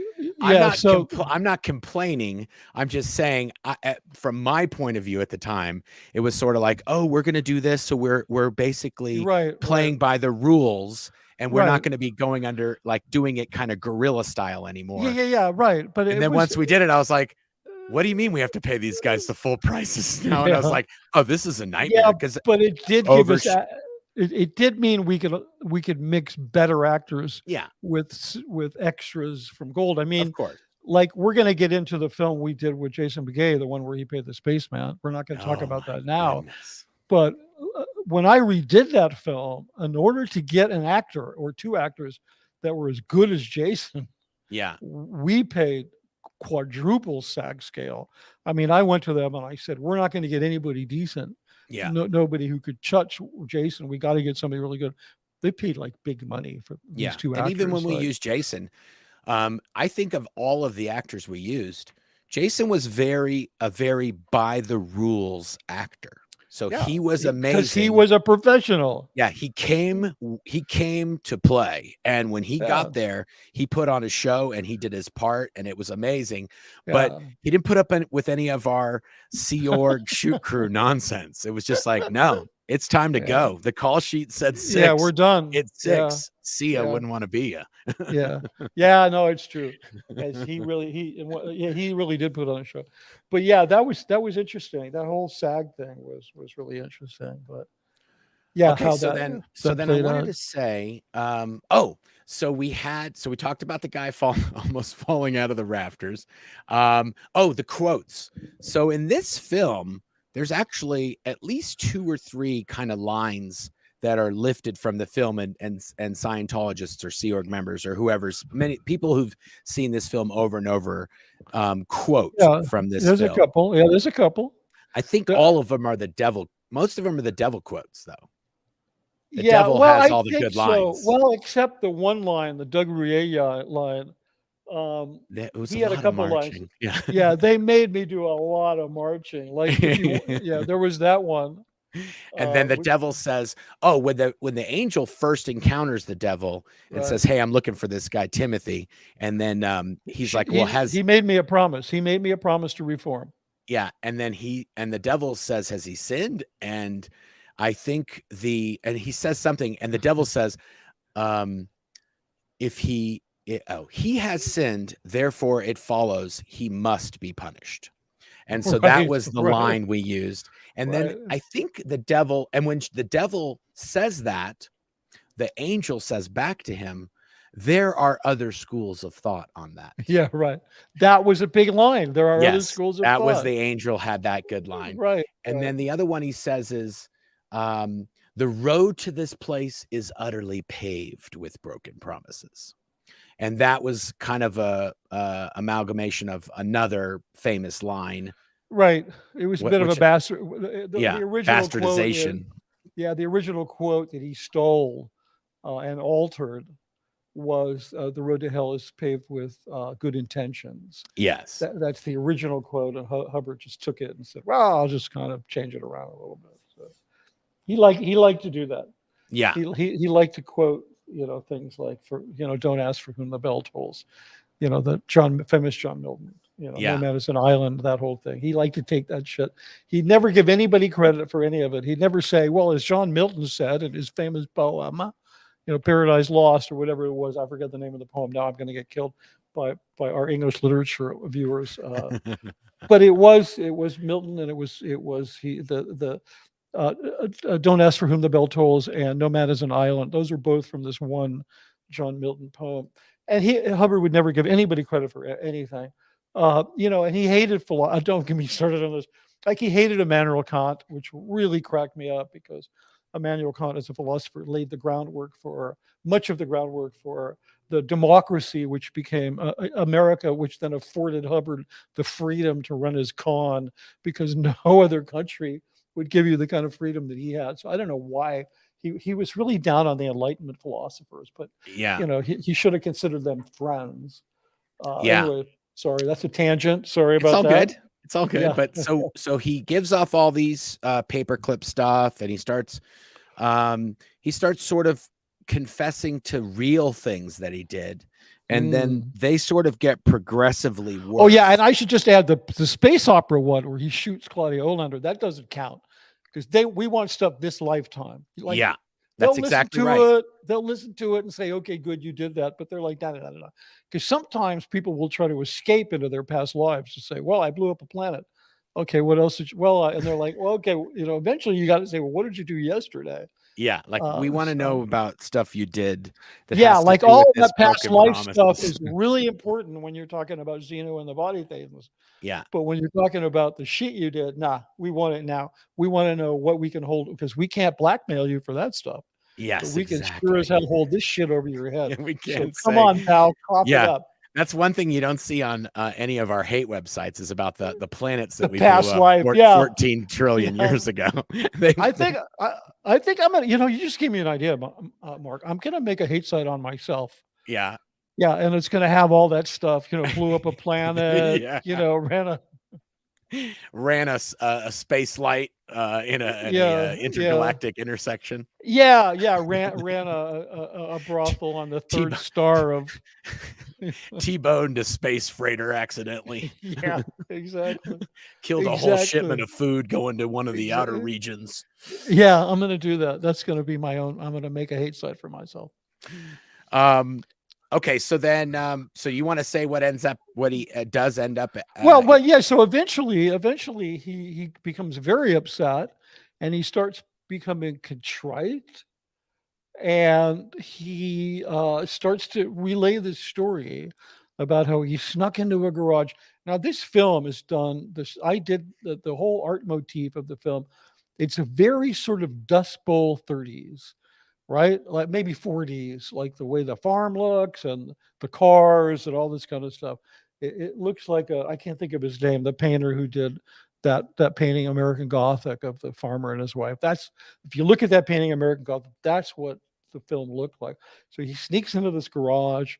yeah. So I'm not complaining. I'm just saying, from my point of view at the time, it was sort of like, oh, we're going to do this, so we're basically playing by the rules, and we're not going to be going under like doing it kind of guerrilla style anymore. Yeah, right. But and then once we did it, I was like, what do you mean we have to pay these guys the full prices now? And I was like, oh, this is a nightmare. Because but it did give us. It did mean we could mix better actors with extras from Gold. I mean, of course, like we're going to get into the film we did with Jason Begay, the one where he played the spaceman. We're not going to talk about that now. But when I redid that film, in order to get an actor or two actors that were as good as Jason, we paid quadruple SAG scale. I mean, I went to them and I said, we're not going to get anybody decent. Nobody who could touch Jason. We got to get somebody really good. They paid like big money for these two actors. And even when we used Jason, I think of all of the actors we used, Jason was a very by the rules actor. So he was amazing because he was a professional. Yeah, he came to play, and when he got there, he put on a show and he did his part, and it was amazing. But he didn't put up with any of our Sea Org shoot crew nonsense. It was just like, no, it's time to go. The call sheet said 6. Yeah, we're done. It's 6. See ya. Wouldn't want to be ya. Yeah. No, it's true. As he really did put on a show. But yeah, that was interesting. That whole SAG thing was really interesting. But yeah, okay, so then I wanted to say, so we talked about the guy almost falling out of the rafters. The quotes. So in this film, there's actually at least 2 or 3 kind of lines that are lifted from the film, and Scientologists or Sea Org members or whoever's, many people who've seen this film over and over quote from this film. There's a couple. I think all of them are the devil. Most of them are the devil quotes, though. The devil has all the good lines. Well, except the one line, the Doug Rouillet line. He had a couple lines. Yeah, they made me do a lot of marching. Like, there was that one. And then the devil says, "Oh, when the angel first encounters the devil and says, 'Hey, I'm looking for this guy Timothy,' and then he's like, 'Well, he made me a promise. He made me a promise to reform.'" Yeah, and then the devil says, "Has he sinned?" And I think he says something, and the devil says, he has sinned, therefore it follows he must be punished." And so that was the line we used. And then I think the devil, and when the devil says that, the angel says back to him, there are other schools of thought on that. Yeah, right. That was a big line. There are other schools of thought. That was the angel had that good line. Right. And then the other one he says is, the road to this place is utterly paved with broken promises. And that was kind of a amalgamation of another famous line. Right. It was a bit of a bastard. The original bastardization. The original quote that he stole and altered was, "The road to hell is paved with good intentions." Yes. That's the original quote, and Hubbard just took it and said, "Well, I'll just kind of change it around a little bit." So he liked to do that. Yeah. He liked to quote, things like, "Don't ask for whom the bell tolls." The famous John Milton. No man is an island, that whole thing. He liked to take that shit. He'd never give anybody credit for any of it. He'd never say, well, as John Milton said in his famous poem, Paradise Lost or whatever it was. I forget the name of the poem. Now I'm going to get killed by our English literature viewers. But it was Milton, and it was "Don't ask for whom the bell tolls" and "No man is an island." Those are both from this one John Milton poem. And Hubbard would never give anybody credit for anything. And he hated don't get me started on this. Like, he hated Immanuel Kant, which really cracked me up because Immanuel Kant as a philosopher laid the groundwork for much of the groundwork for the democracy, which became America, which then afforded Hubbard the freedom to run his con, because no other country would give you the kind of freedom that he had. So I don't know why he was really down on the Enlightenment philosophers, but Yeah. he should have considered them friends. Yeah. Anyway, sorry, that's a tangent. Sorry It's about all that. good. It's all good. Yeah. But so he gives off all these paperclip stuff, and he starts sort of confessing to real things that he did. And then they sort of get progressively worse. Oh yeah, and I should just add the space opera one where he shoots Claudia Olander. That doesn't count because we want stuff this lifetime. Like, yeah, that's exactly right. They'll listen to it and say, "Okay, good, you did that." But they're like, "Da da da da." Because sometimes people will try to escape into their past lives to say, "Well, I blew up a planet." Okay, what else did you? Well, and they're like, "Well, okay, eventually you got to say, well, what did you do yesterday?" Yeah, like we want to know about stuff you did. That yeah, like all of that past life stuff is really important when you're talking about Xeno and the body things. Yeah, but when you're talking about the shit you did, we want it now. We want to know what we can hold because we can't blackmail you for that stuff. Yes, but we can sure as hell hold this shit over your head. Yeah, we can. So come on, pal, cough it up. That's one thing you don't see on any of our hate websites is about the planets that we past blew life, 14 trillion years ago. I think I'm gonna. You just gave me an idea, Mark. I'm gonna make a hate site on myself. Yeah. Yeah, and it's gonna have all that stuff. Blew up a planet. Ran a space light in a intergalactic intersection. Yeah, ran a brothel on the third star of T-boned a space freighter accidentally. Yeah, exactly. Killed a whole shipment of food going to one of the outer regions. Yeah, I'm going to do that. That's going to be my own. I'm going to make a hate site for myself. Okay, so then, so you want to say what he does end up? Well, yeah. So eventually, he becomes very upset, and he starts becoming contrite, and he starts to relay this story about how he snuck into a garage. Now, this film is done. I did the whole art motif of the film. It's a very sort of Dust Bowl 30s. Right? Like maybe 40s, like the way the farm looks and the cars and all this kind of stuff. It looks like I can't think of his name, the painter who did that painting American Gothic of the farmer and his wife. If you look at that painting American Gothic, that's what the film looked like. So he sneaks into this garage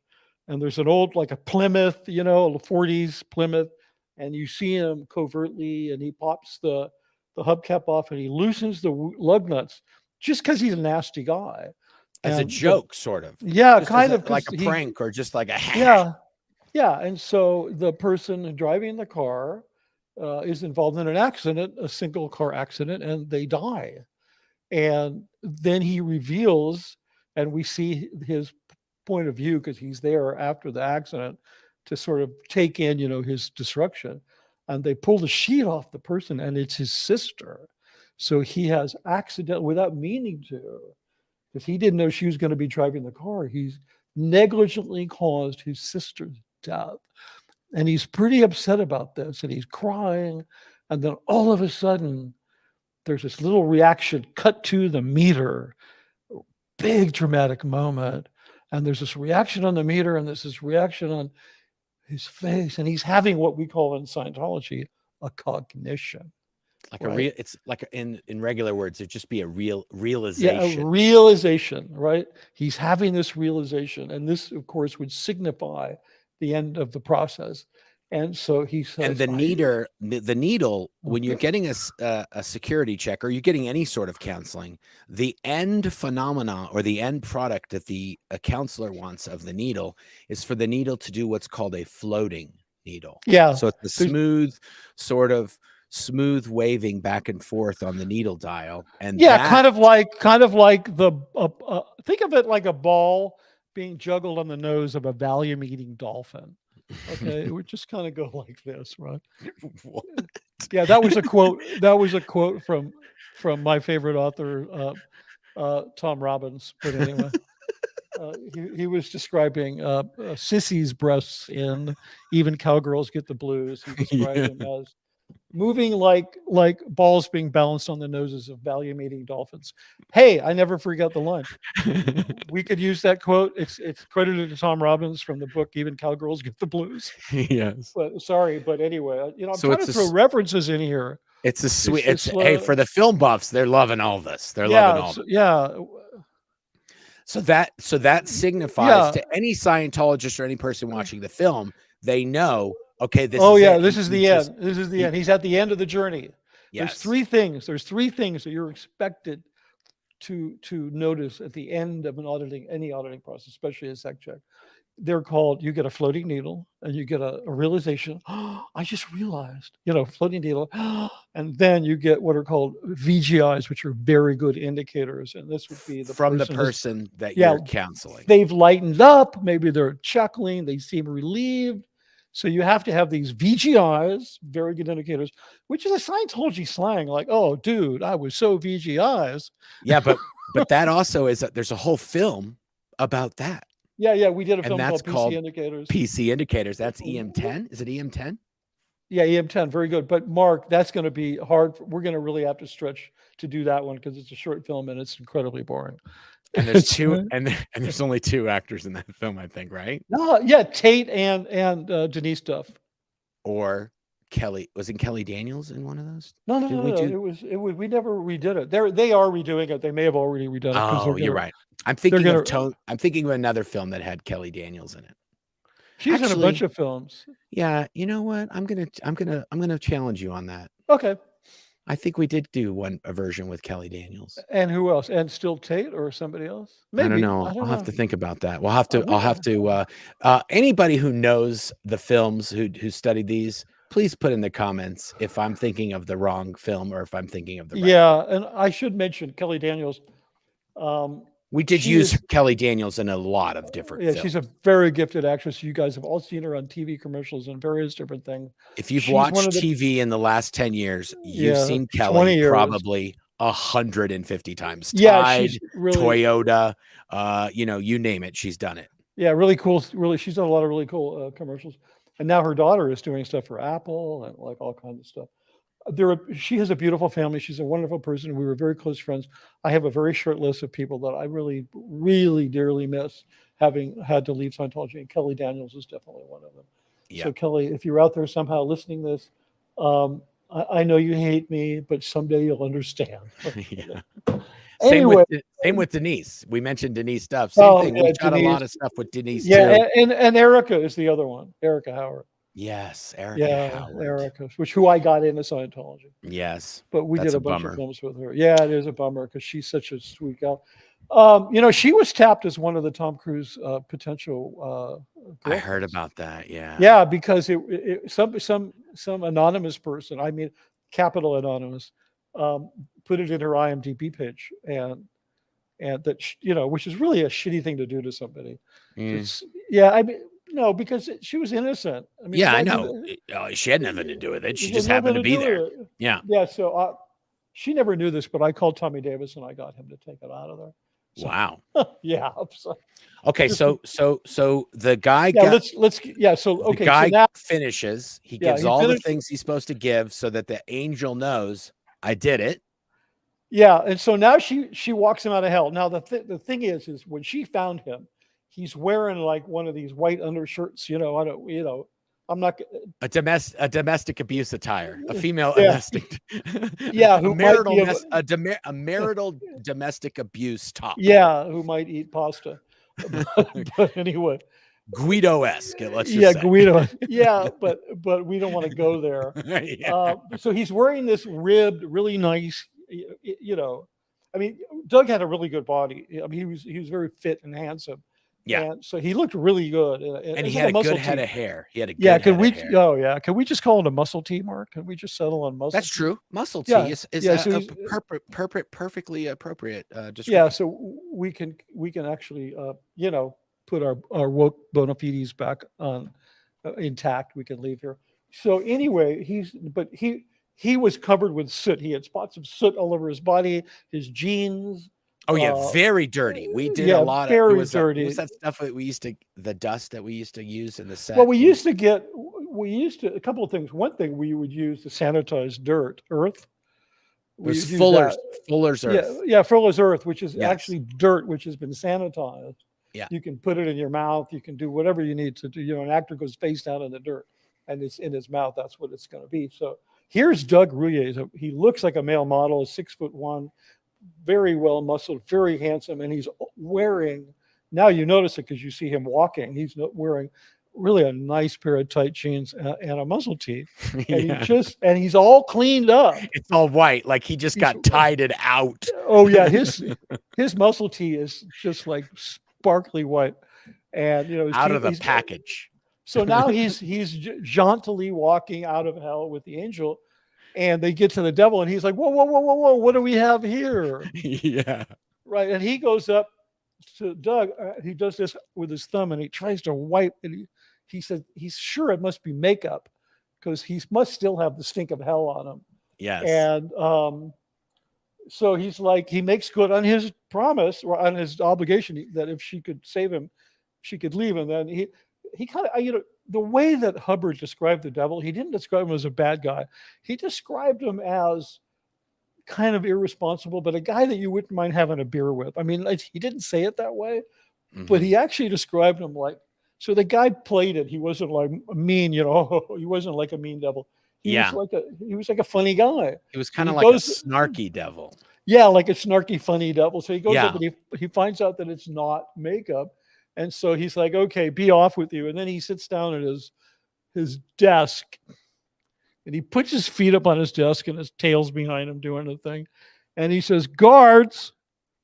and there's an old, like a Plymouth, a 40s Plymouth, and you see him covertly and he pops the hubcap off and he loosens the lug nuts. Just because he's a nasty guy. As a joke, sort of. Yeah, just kind of. Like a prank or just like a hack. Yeah. Yeah. And so the person driving the car is involved in an accident, a single car accident, and they die. And then he reveals, and we see his point of view because he's there after the accident to sort of take in, his destruction. And they pull the sheet off the person, and it's his sister. So he has accidentally, without meaning to, because he didn't know she was going to be driving the car, he's negligently caused his sister's death. And he's pretty upset about this, and he's crying. And then all of a sudden, there's this little reaction cut to the meter, big dramatic moment. And there's this reaction on the meter, and there's this reaction on his face. And he's having what we call in Scientology a cognition. Like it's like in regular words, it'd just be a realization. Yeah, a realization, right? He's having this realization, and this, of course, would signify the end of the process. And so he says, and the needle, when you're getting a security check or you're getting any sort of counseling, the end phenomena or the end product that the counselor wants of the needle is for the needle to do what's called a floating needle. Yeah. So it's a smooth waving back and forth on the needle dial, and kind of like the think of it like a ball being juggled on the nose of a Valium eating dolphin. Okay, it would just kind of go like this, right? What? Yeah, that was a quote. That was a quote from my favorite author, Tom Robbins. But anyway, he was describing sissy's breasts in Even Cowgirls Get the Blues. He described them as moving like balls being balanced on the noses of Valium-eating dolphins. Hey, I never forget the line. We could use that quote. It's credited to Tom Robbins from the book Even Cowgirls Get the Blues. Yes. But sorry, but anyway, I'm So trying to throw references in here. It's a sweet. Hey, for the film buffs, they're loving all this. They're loving all this. Yeah. So that signifies to any Scientologist or any person watching the film, they know, okay, this is it. This is the end. This is the end. He's at the end of the journey. Yes. There's three things that you're expected to notice at the end of any auditing process, especially a sec check. They're called, you get a floating needle and you get a realization. Oh, I just realized, floating needle. And then you get what are called VGIs, which are very good indicators. And this would be from the person that you're counseling. They've lightened up. Maybe they're chuckling. They seem relieved. So you have to have these VGIs, very good indicators, which is a Scientology slang. Like, oh, dude, I was so VGIs. Yeah, but that also is there's a whole film about that. Yeah, we did a film called PC Indicators. PC Indicators. That's EM10. Is it EM10? Yeah, EM10. Very good. But Mark, that's going to be hard. We're going to really have to stretch to do that one because it's a short film and it's incredibly boring. And there's there's only 2 actors in that film, I think, right? No, yeah, Tate and Denise Duff. Or Kelly. Wasn't Kelly Daniels in one of those? No. It was. We never redid it. They are redoing it. They may have already redone it. Oh, you're right. I'm thinking of another film that had Kelly Daniels in it. She's in a bunch of films. Yeah, you know what? I'm gonna challenge you on that. Okay. I think we did do a version with Kelly Daniels. And who else? And still Tate or somebody else? Maybe. I don't know. I'll have to think about that. I'll have to. Anybody who knows the films who studied these, please put in the comments if I'm thinking of the wrong film or if I'm thinking of the right film. And I should mention Kelly Daniels. We did use Kelly Daniels in a lot of different films. She's a very gifted actress. You guys have all seen her on TV commercials and various different things. If you've watched TV in the last 10 years, you've seen Kelly probably 150 times. Tide, she's really, Toyota, you name it, she's done it. Yeah, really cool. Really, she's done a lot of really cool commercials. And now her daughter is doing stuff for Apple and like all kinds of stuff. She has a beautiful family. She's a wonderful person. We were very close friends. I have a very short list of people that I really, really dearly miss having had to leave Scientology. And Kelly Daniels is definitely one of them. Yeah. So Kelly, if you're out there somehow listening to this, I know you hate me, but someday you'll understand. Yeah. Anyway, same with Denise. We mentioned Denise Duff. Same thing. We've got a lot of stuff with Denise too. And Erica is the other one. Erica Howard. Yes, Erica Howard. Erica, who I got into Scientology. Yes, but we did a bunch of films with her. Yeah, it is a bummer because she's such a sweet gal. She was tapped as one of the Tom Cruise potential. I heard about that. Yeah. Yeah, because some anonymous person, I mean, capital anonymous, put it in her IMDb page, and that which is really a shitty thing to do to somebody. No, because she was innocent. I mean, I know. She had nothing to do with it. She just happened to be there. Yeah. Yeah. So she never knew this, but I called Tommy Davis and I got him to take it out of there. So, wow. Yeah. Okay. So the guy the guy finishes. He gives all the things he's supposed to give so that the angel knows I did it. Yeah. And so now she walks him out of hell. Now the thing is when she found him, he's wearing like one of these white undershirts, I'm not a domestic abuse attire, a female domestic, a marital domestic abuse top. Yeah, who might eat pasta. but anyway, Guido-esque. Let's just say. Guido. Yeah, but we don't want to go there. So he's wearing this ribbed, really nice. I mean, Doug had a really good body. I mean, he was very fit and handsome. Yeah. And so he looked really good. And he had a good head of hair. He had a good head of hair. Oh, yeah. Can we just call it a muscle tee, Mark? Can we just settle on muscle? That's true. Muscle tee is perfectly appropriate description. Yeah, so we can actually, put our woke bona fides back on intact. We can leave here. So anyway, he was covered with soot. He had spots of soot all over his body, his jeans. Oh yeah, very dirty. We did a lot of very dirty. Was that stuff that the dust that we used to use in the set? Well, we used to get we used to, a couple of things. One thing, we would use to sanitize earth. It was We'd use that. Fuller's Yeah, Earth. yeah, Fuller's earth, which is Yes. actually dirt, which has been sanitized. Yeah. You can put it in your mouth. You can do whatever you need to do. You know, an actor goes face down in the dirt, and it's in his mouth. That's what it's going to be. So here's Doug Rouillet. He looks like a male model, is 6'1", very well muscled, very handsome, and he's wearing. Now you notice it because you see him walking. He's wearing really a nice pair of tight jeans and a muzzle tee, and he's all cleaned up. It's all white, like he just got tied it out. Oh yeah, his muscle tee is just like sparkly white, and you know, out of the package. So now he's jauntily walking out of hell with the angel, and they get to the devil, and he's like, whoa, what do we have here? Yeah, right. And he goes up to Doug. He does this with his thumb, and he tries to wipe, and he said he's sure it must be makeup because he must still have the stink of hell on him. Yes. And so he's like, he makes good on his promise or on his obligation that if she could save him, she could leave. And then he kind of, you know, the way that Hubbard described the devil, he didn't describe him as a bad guy. He described him as kind of irresponsible, but a guy that you wouldn't mind having a beer with. I mean, he didn't say it that way, but he actually described him like, so the guy played it. He wasn't like mean, you know, he wasn't like a mean devil. He was like a funny guy. He was kind of like a snarky devil. Yeah, like a snarky, funny devil. So he goes up and he finds out that it's not makeup. And so he's like, okay, be off with you. And then he sits down at his desk and he puts his feet up on his desk and his tail's behind him doing the thing. And he says, guards,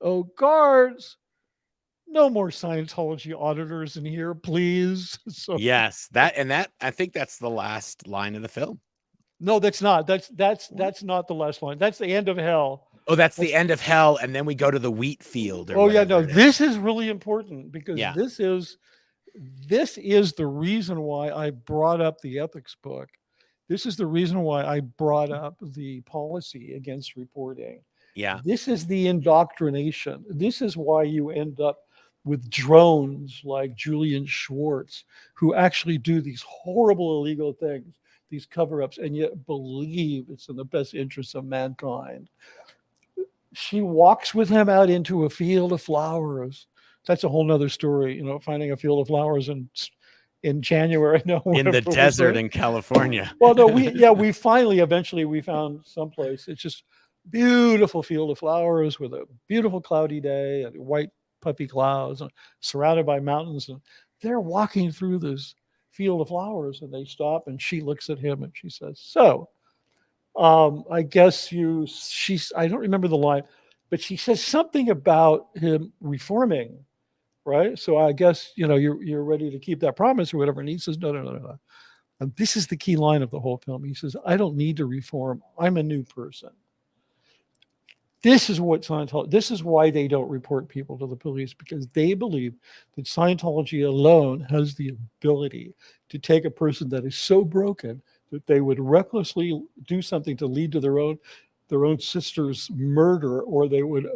oh, guards, no more Scientology auditors in here, please. So yes, I think that's the last line of the film. No, that's not. That's not the last line. That's the end of hell. Oh, that's the end of hell, and then we go to the wheat field. Oh yeah, no, this is really important because yeah. this is the reason why I brought up the ethics book. This is the reason why I brought up the policy against reporting. Yeah. This is the indoctrination. This is why you end up with drones like Julian Schwartz, who actually do these horrible illegal things, these cover-ups, and yet believe it's in the best interest of mankind. She walks with him out into a field of flowers. That's a whole nother story, you know, finding a field of flowers in January. No, in the desert in California. Well, no, we finally, eventually we found someplace. It's just beautiful field of flowers with a beautiful cloudy day and white puffy clouds and surrounded by mountains. And they're walking through this field of flowers and they stop and she looks at him and she says, so I guess I don't remember the line, but she says something about him reforming, right? So I guess, you know, you're ready to keep that promise or whatever. And he says, no. And this is the key line of the whole film. He says, I don't need to reform. I'm a new person. This is what Scientology, this is why they don't report people to the police, because they believe that Scientology alone has the ability to take a person that is so broken that they would recklessly do something to lead to their own sister's murder, or they would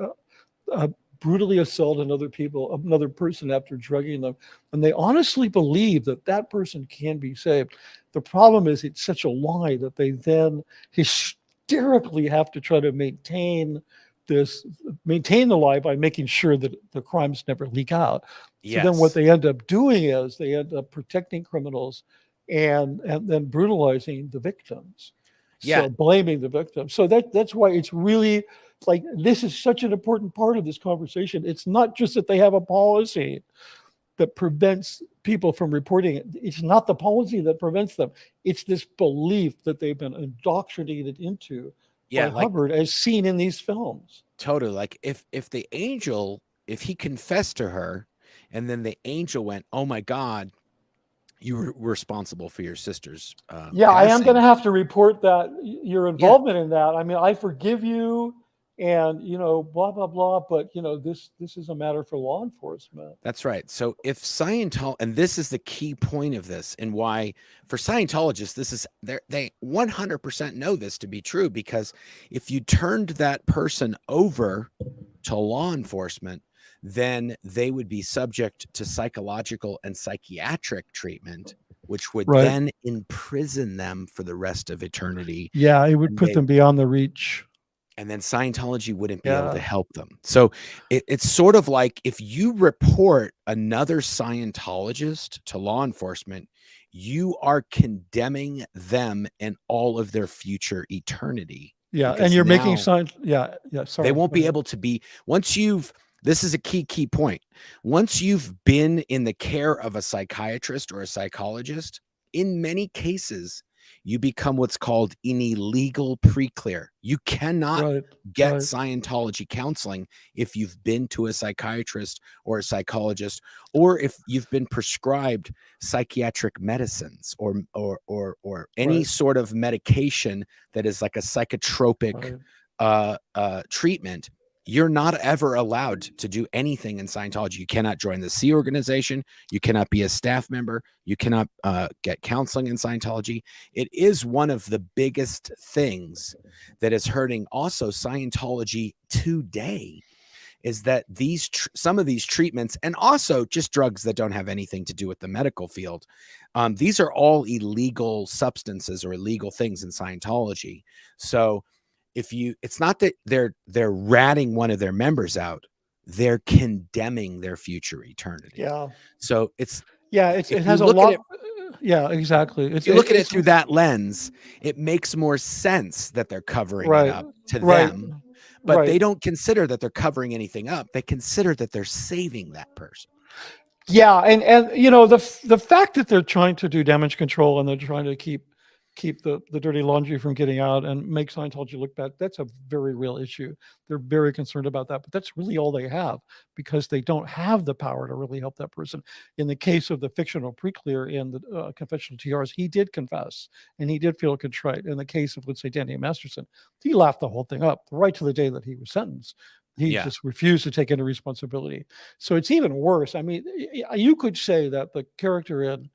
brutally assault another person after drugging them. And they honestly believe that person can be saved. The problem is it's such a lie that they then hysterically have to try to maintain the lie by making sure that the crimes never leak out. Yes. So then what they end up doing is they end up protecting criminals and then brutalizing the victims. Yeah. So blaming the victims. So that's why it's really like, this is such an important part of this conversation. It's not just that they have a policy that prevents people from reporting it. It's not the policy that prevents them. It's this belief that they've been indoctrinated into by Hubbard, as seen in these films. Totally. Like if the angel, if he confessed to her and then the angel went, oh my God, you were responsible for your sister's passing. I am going to have to report that your involvement in that. I mean, I forgive you and, you know, blah, blah, blah. But, you know, this is a matter for law enforcement. That's right. So if Scientology, and this is the key point of this and why for Scientologists, this is, they 100% know this to be true, because if you turned that person over to law enforcement, then they would be subject to psychological and psychiatric treatment which would Right. then imprison them for the rest of eternity. Yeah, it would And put them beyond the reach. and then Scientology wouldn't be able to Yeah. help them. So it's sort of like if you report another Scientologist to law enforcement, you are condemning them and all of their future eternity. Yeah, and Because you're making now signs. Yeah, sorry. they won't Go be ahead. able to be, once you've, this is a key point. Once you've been in the care of a psychiatrist or a psychologist, in many cases, you become what's called an illegal pre-clear. You cannot Right, get right, Scientology counseling if you've been to a psychiatrist or a psychologist, or if you've been prescribed psychiatric medicines or any right, sort of medication that is like a psychotropic right. treatment. You're not ever allowed to do anything in Scientology. You cannot join the C organization. You cannot be a staff member. You cannot get counseling in Scientology. It is one of the biggest things that is hurting also Scientology today, is that these some of these treatments, and also just drugs that don't have anything to do with the medical field, these are all illegal substances or illegal things in Scientology. So if you, it's not that they're ratting one of their members out, they're condemning their future eternity. Yeah, So it's, yeah. if It you has a look at lot. it, Yeah, exactly. if you look at it through that lens, it makes more sense that they're covering it right, up to right, them, but they right. don't consider that they're covering anything up. They consider that they're saving that person. Yeah, and you know the fact that they're trying to do damage control and they're trying to keep the dirty laundry from getting out and make Scientology look bad, that's a very real issue. They're very concerned about that, but that's really all they have, because they don't have the power to really help that person. In the case of the fictional pre-clear in the Confessional TRs, he did confess and he did feel contrite. In the case of, let's say, Danny Masterson, he laughed the whole thing up right to the day that he was sentenced. He Yeah. just refused to take any responsibility. So it's even worse. I mean, you could say that the character in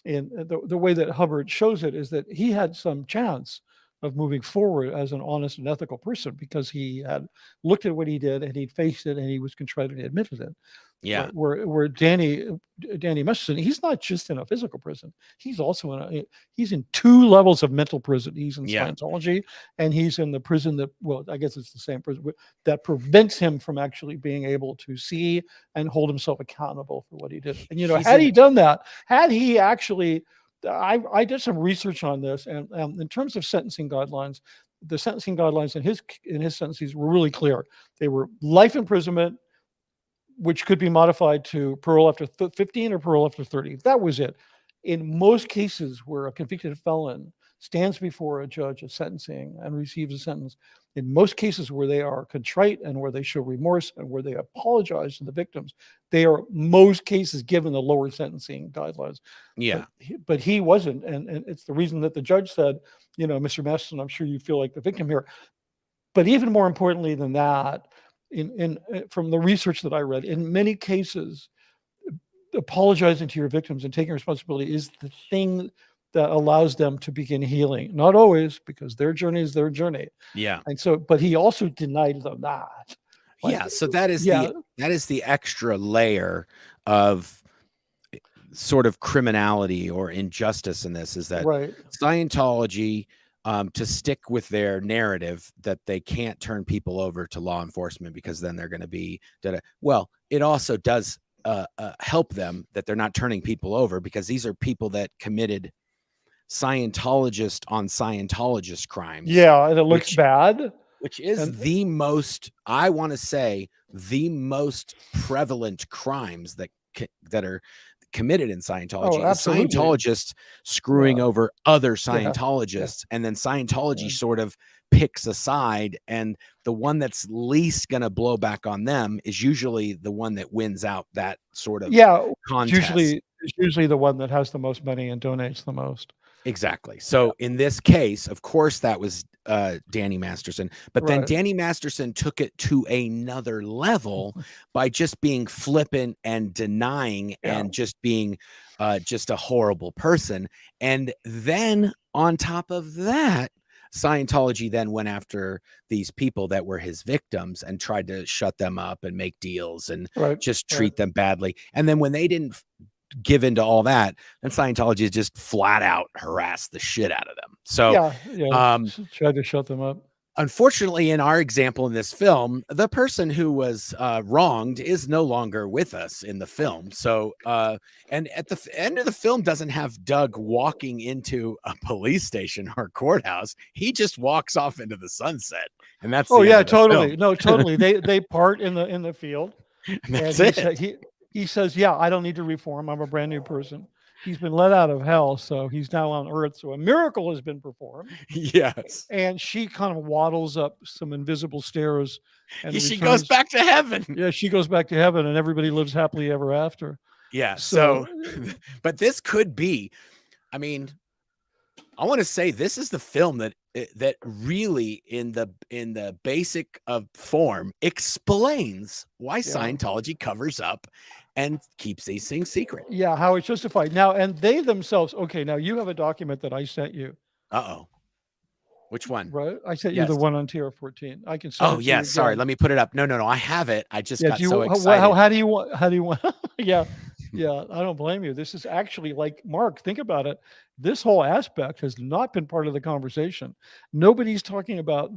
the way that Hubbard shows it is that he had some chance of moving forward as an honest and ethical person, because he had looked at what he did and he faced it and he was contrite and he admitted it. Yeah. Where Danny Masterson, he's not just in a physical prison. He's also he's in 2 levels of mental prison. He's in Scientology, and he's in the prison that, well, I guess it's the same prison, that prevents him from actually being able to see and hold himself accountable for what he did. And, you know, had he done that, had he actually, I did some research on this, and in terms of sentencing guidelines, the sentencing guidelines in his sentences were really clear. They were life imprisonment, which could be modified to parole after 15 or parole after 30. That was it. In most cases where a convicted felon stands before a judge of sentencing and receives a sentence, in most cases where they are contrite and where they show remorse and where they apologize to the victims, they are most cases given the lower sentencing guidelines. Yeah. But he wasn't. And it's the reason that the judge said, you know, Mr. Masterson, I'm sure you feel like the victim here. But even more importantly than that, from the research that I read, in many cases, apologizing to your victims and taking responsibility is the thing that allows them to begin healing. Not always, because their journey is their journey. Yeah. And so, but he also denied them that. Yeah. So that is the extra layer of sort of criminality or injustice in this, is that Scientology, to stick with their narrative that they can't turn people over to law enforcement because then they're going to be well, it also does help them that they're not turning people over, because these are people that committed Scientologist on Scientologist crimes. Yeah, and it looks bad. Which is the most, I want to say, the most prevalent crimes that are committed in Scientology. Scientologists screwing over other Scientologists, and then Scientology sort of picks a side, and the one that's least going to blow back on them is usually the one that wins out that sort of contest. It's usually the one that has the most money and donates the most. Exactly. So in this case, of course, that was Danny Masterson, but then Danny Masterson took it to another level by just being flippant and denying and just being just a horrible person. And then on top of that, Scientology then went after these people that were his victims and tried to shut them up and make deals and just treat them badly. And then when they didn't give into all that, then Scientology has just flat out harassed the shit out of them. So, tried to shut them up. Unfortunately, in our example in this film, the person who was wronged is no longer with us in the film. So, and at the end of the film doesn't have Doug walking into a police station or courthouse. He just walks off into the sunset, and that's the end of the totally. film. No, totally. They part in the field, And that's he says, "Yeah, I don't need to reform. I'm a brand new person." He's been let out of hell, so he's now on Earth. So a miracle has been performed. Yes. And she kind of waddles up some invisible stairs, and she goes back to heaven. Yeah, she goes back to heaven, and everybody lives happily ever after. Yeah. So but this could be, I mean, I want to say this is the film that really in the basic of form explains why Scientology covers up and keeps these things secret. Yeah, how it's justified. Now, and they themselves, okay, now you have a document that I sent you. Uh-oh. Which one? Right? I sent you the one on TR14. I can send it to you. Oh, yes. Sorry. Let me put it up. No. I have it. I just got so excited. How do you want? Yeah. I don't blame you. This is actually like, Mark, think about it. This whole aspect has not been part of the conversation. Nobody's talking about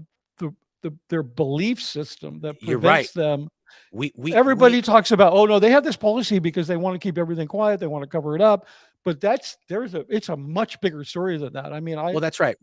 their belief system that prevents them. Everybody talks about, oh no, they have this policy because they want to keep everything quiet. They want to cover it up. But it's a much bigger story than that. I mean, well, that's right.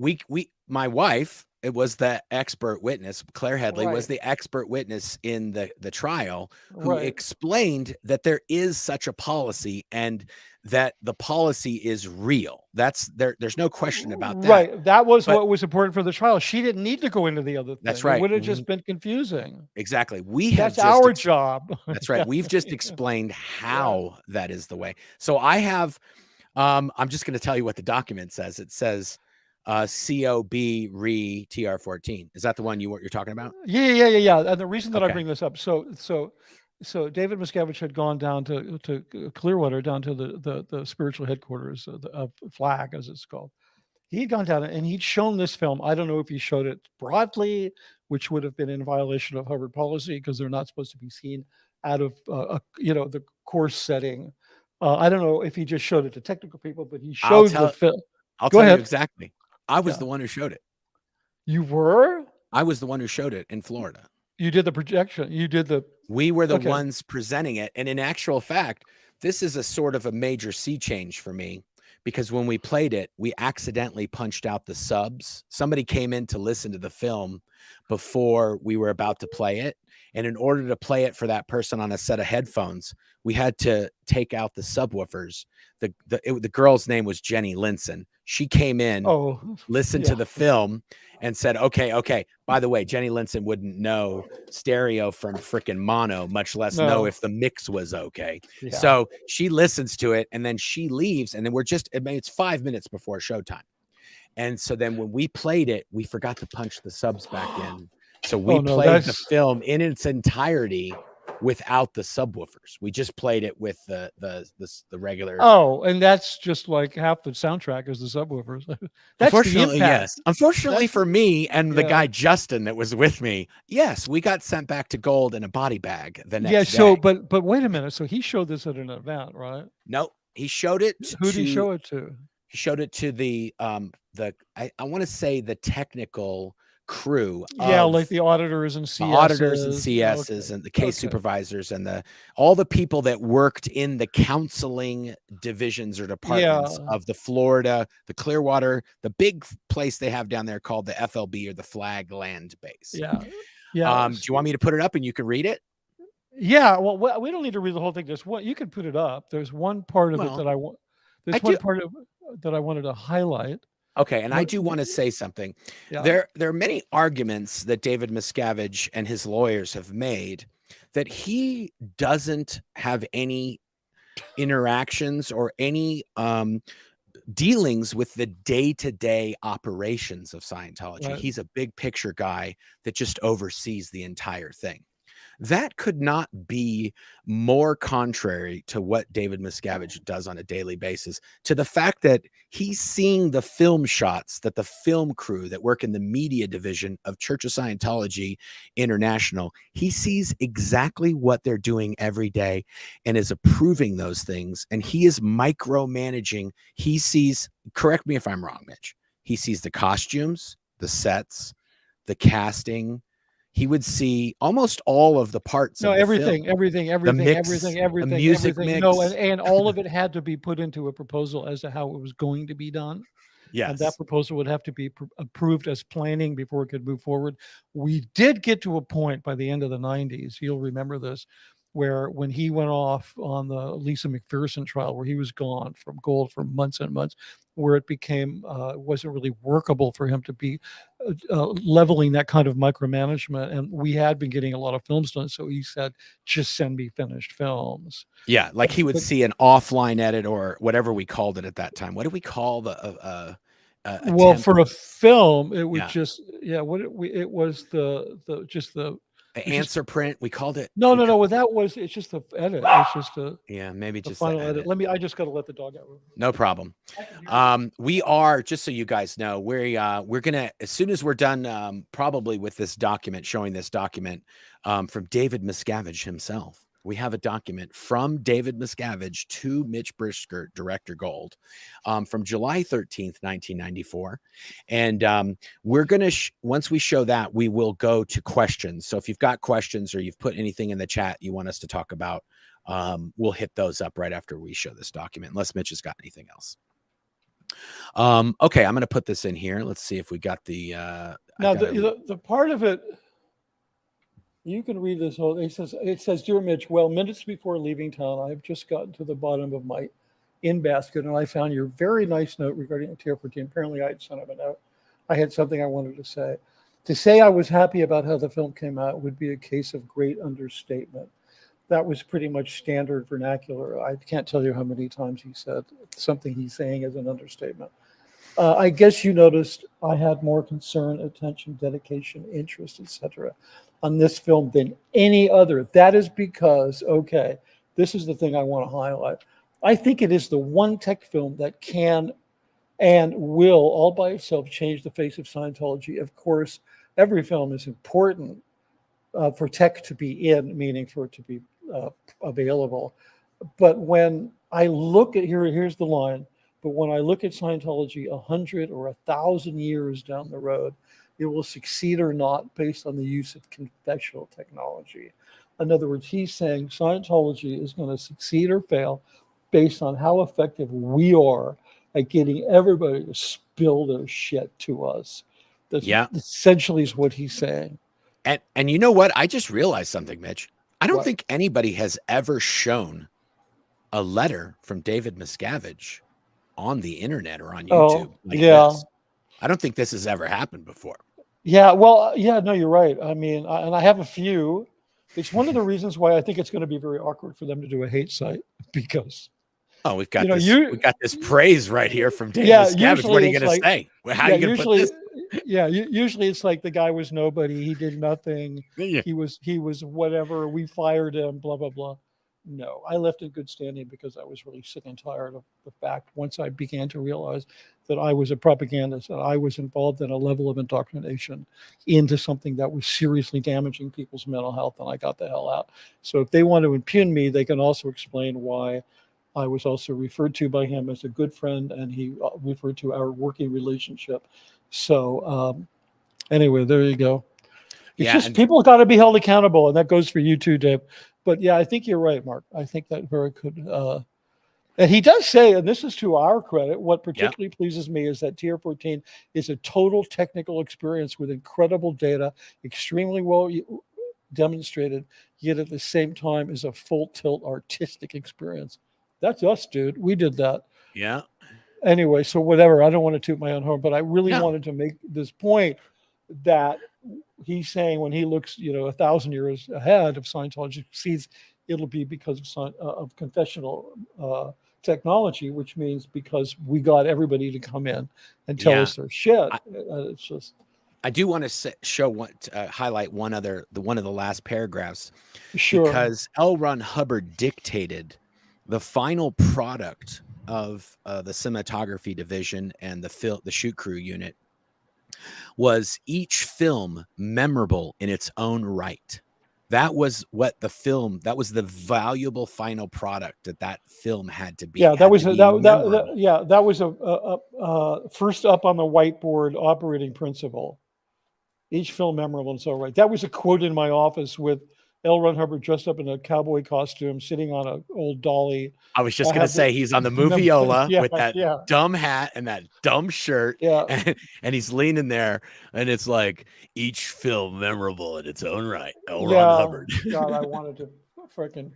My wife, it was the expert witness. Claire Headley was the expert witness in the trial who explained that there is such a policy and that the policy is real. There's no question about that. Right. That was what was important for the trial. She didn't need to go into the other thing. That's right. It would have just been confusing. Exactly. That's our job. That's right. We've just explained how that is the way. So I have, I'm just going to tell you what the document says. It says, COB re TR14. Is that the one you're talking about? Yeah. And the reason that I bring this up, so David Miscavige had gone down to Clearwater, down to the spiritual headquarters of FLAG, as it's called. He'd gone down and he'd shown this film. I don't know if he showed it broadly, which would have been in violation of Harvard policy because they're not supposed to be seen out of the course setting. I don't know if he just showed it to technical people, but he showed the film. I'll tell you exactly. I was the one who showed it. You were? I was the one who showed it in Florida. You did the projection. We were the ones presenting it. And in actual fact, this is a sort of a major sea change for me because when we played it, we accidentally punched out the subs. Somebody came in to listen to the film before we were about to play it. And in order to play it for that person on a set of headphones, we had to take out the subwoofers. The girl's name was Jenny Linson. She came in, listened to the film, and said, okay. By the way, Jenny Linson wouldn't know stereo from freaking mono, much less know if the mix was okay. Yeah. So she listens to it, and then she leaves, and then it's 5 minutes before showtime. And so then when we played it, we forgot to punch the subs back in. So we played the film in its entirety without the subwoofers. We just played it with the regular. Oh, and that's just like half the soundtrack is the subwoofers. Unfortunately, yes. Unfortunately for me and the guy Justin that was with me, yes, we got sent back to gold in a body bag the next day. So but wait a minute. So he showed this at an event, right? No, he showed it. Who did he show it to? He showed it to the I want to say the technical crew, like the auditors and CSs, and the case supervisors and all the people that worked in the counseling divisions or departments of the Florida, the Clearwater, the big place they have down there called the FLB or the Flag Land Base. Do you want me to put it up and you can read it? Yeah, well, we don't need to read the whole thing. You can put it up. There's one part of it that I want. There's one part of it that I wanted to highlight. Okay, and I do want to say something. There are many arguments that David Miscavige and his lawyers have made that he doesn't have any interactions or any dealings with the day-to-day operations of Scientology. He's a big picture guy that just oversees the entire thing. that could not be more contrary to what David Miscavige does on a daily basis, to the fact that he's seeing the film shots that the film crew that work in the media division of Church of Scientology International, he sees exactly what they're doing every day and is approving those things. And he is micromanaging. He sees, correct me if I'm wrong, Mitch, he sees the costumes, the sets, the casting. He would see almost all of the parts No, of the film, everything, the mix, the music mix. No, and all of it had to be put into a proposal as to how it was going to be done. And that Yes. proposal would have to be approved as planning before it could move forward. We did get to a point by the end of the 90s, you'll remember this, where when he went off on the Lisa McPherson trial, where he was gone from Gold for months and months, where it became, wasn't really workable for him to be leveling that kind of micromanagement. And we had been getting a lot of films done. So he said, just send me finished films. Yeah. Like he would see an offline edit or whatever we called it at that time. What do we call the, well, for a film, it was Yeah. just, yeah, it was just the answer print. We called it. No. Well, it's just the edit. It's just maybe the just final the edit. I just got to let the dog out. No problem. We are, just so you guys know, we're gonna, as soon as we're done, probably with this document, showing this document from David Miscavige himself. We have a document from David Miscavige to Mitch Brisker, Director Gold, from July 13th, 1994. And we're going to, once we show that, we will go to questions. So if you've got questions or you've put anything in the chat you want us to talk about, we'll hit those up right after we show this document, unless Mitch has got anything else. Okay, I'm going to put this in here. Let's see if we got the... now, the part of it... You can read this whole. It says, "Dear Mitch, well, minutes before leaving town, I've just gotten to the bottom of my in basket, and I found your very nice note regarding TR14. Apparently, I had sent him a note. I had something I wanted to say. To say I was happy about how the film came out would be a case of great understatement. That was pretty much standard vernacular. I can't tell you how many times he said something he's saying is an understatement. I guess you noticed I had more concern, attention, dedication, interest, etc. on this film than any other. That is because, okay, this is the thing I want to highlight. I think it is the one tech film that can and will all by itself change the face of Scientology. Of course, every film is important for tech to be in, meaning for it to be available. But when I look at, here's the line, but when I look at Scientology 100 or 1,000 years down the road, it will succeed or not based on the use of confessional technology. In other words, he's saying Scientology is going to succeed or fail based on how effective we are at getting everybody to spill their shit to us. That's essentially is what he's saying. And you know what? I just realized something, Mitch. I don't think anybody has ever shown a letter from David Miscavige on the internet or on YouTube. This. I don't think this has ever happened before. Yeah, well, no, you're right. I mean, and I have a few. It's one of the reasons why I think it's going to be very awkward for them to do a hate site, because we've got we got this praise right here from David Miscavige. What are you going to say? How are you going to put this? Usually it's like the guy was nobody. He did nothing. He was whatever. We fired him. Blah blah blah. No, I left in good standing because I was really sick and tired of the fact, once I began to realize that I was a propagandist and I was involved in a level of indoctrination into something that was seriously damaging people's mental health, and I got the hell out. So if they want to impugn me, they can also explain why I was also referred to by him as a good friend, and he referred to our working relationship. So anyway, there you go. It's just people got to be held accountable, and that goes for you too, Dave. But yeah, I think you're right, Mark. I think that very could. And he does say, and this is to our credit, what particularly pleases me is that TR14 is a total technical experience with incredible data, extremely well demonstrated, yet at the same time is a full tilt artistic experience. That's us, dude. We did that. Yeah. Anyway, so whatever. I don't want to toot my own horn, but I really wanted to make this point that he's saying when he looks, 1,000 years ahead of Scientology succeeds, it'll be because of confessional technology, which means because we got everybody to come in and tell us their shit. It's just. I do want to highlight one of the last paragraphs, Sure. because L. Ron Hubbard dictated the final product of the cinematography division and the shoot crew unit was each film memorable in its own right. That was what that was the valuable final product that film had to be. Yeah, that was memorable. that was a first up on the whiteboard operating principle. Each film memorable and so right. That was a quote in my office with L. Ron Hubbard dressed up in a cowboy costume, sitting on an old dolly. I was just going to say he's on the moviola with that dumb hat and that dumb shirt. Yeah. And he's leaning there, and it's like, each film memorable in its own right. L. Yeah. Ron Hubbard. God, I wanted to freaking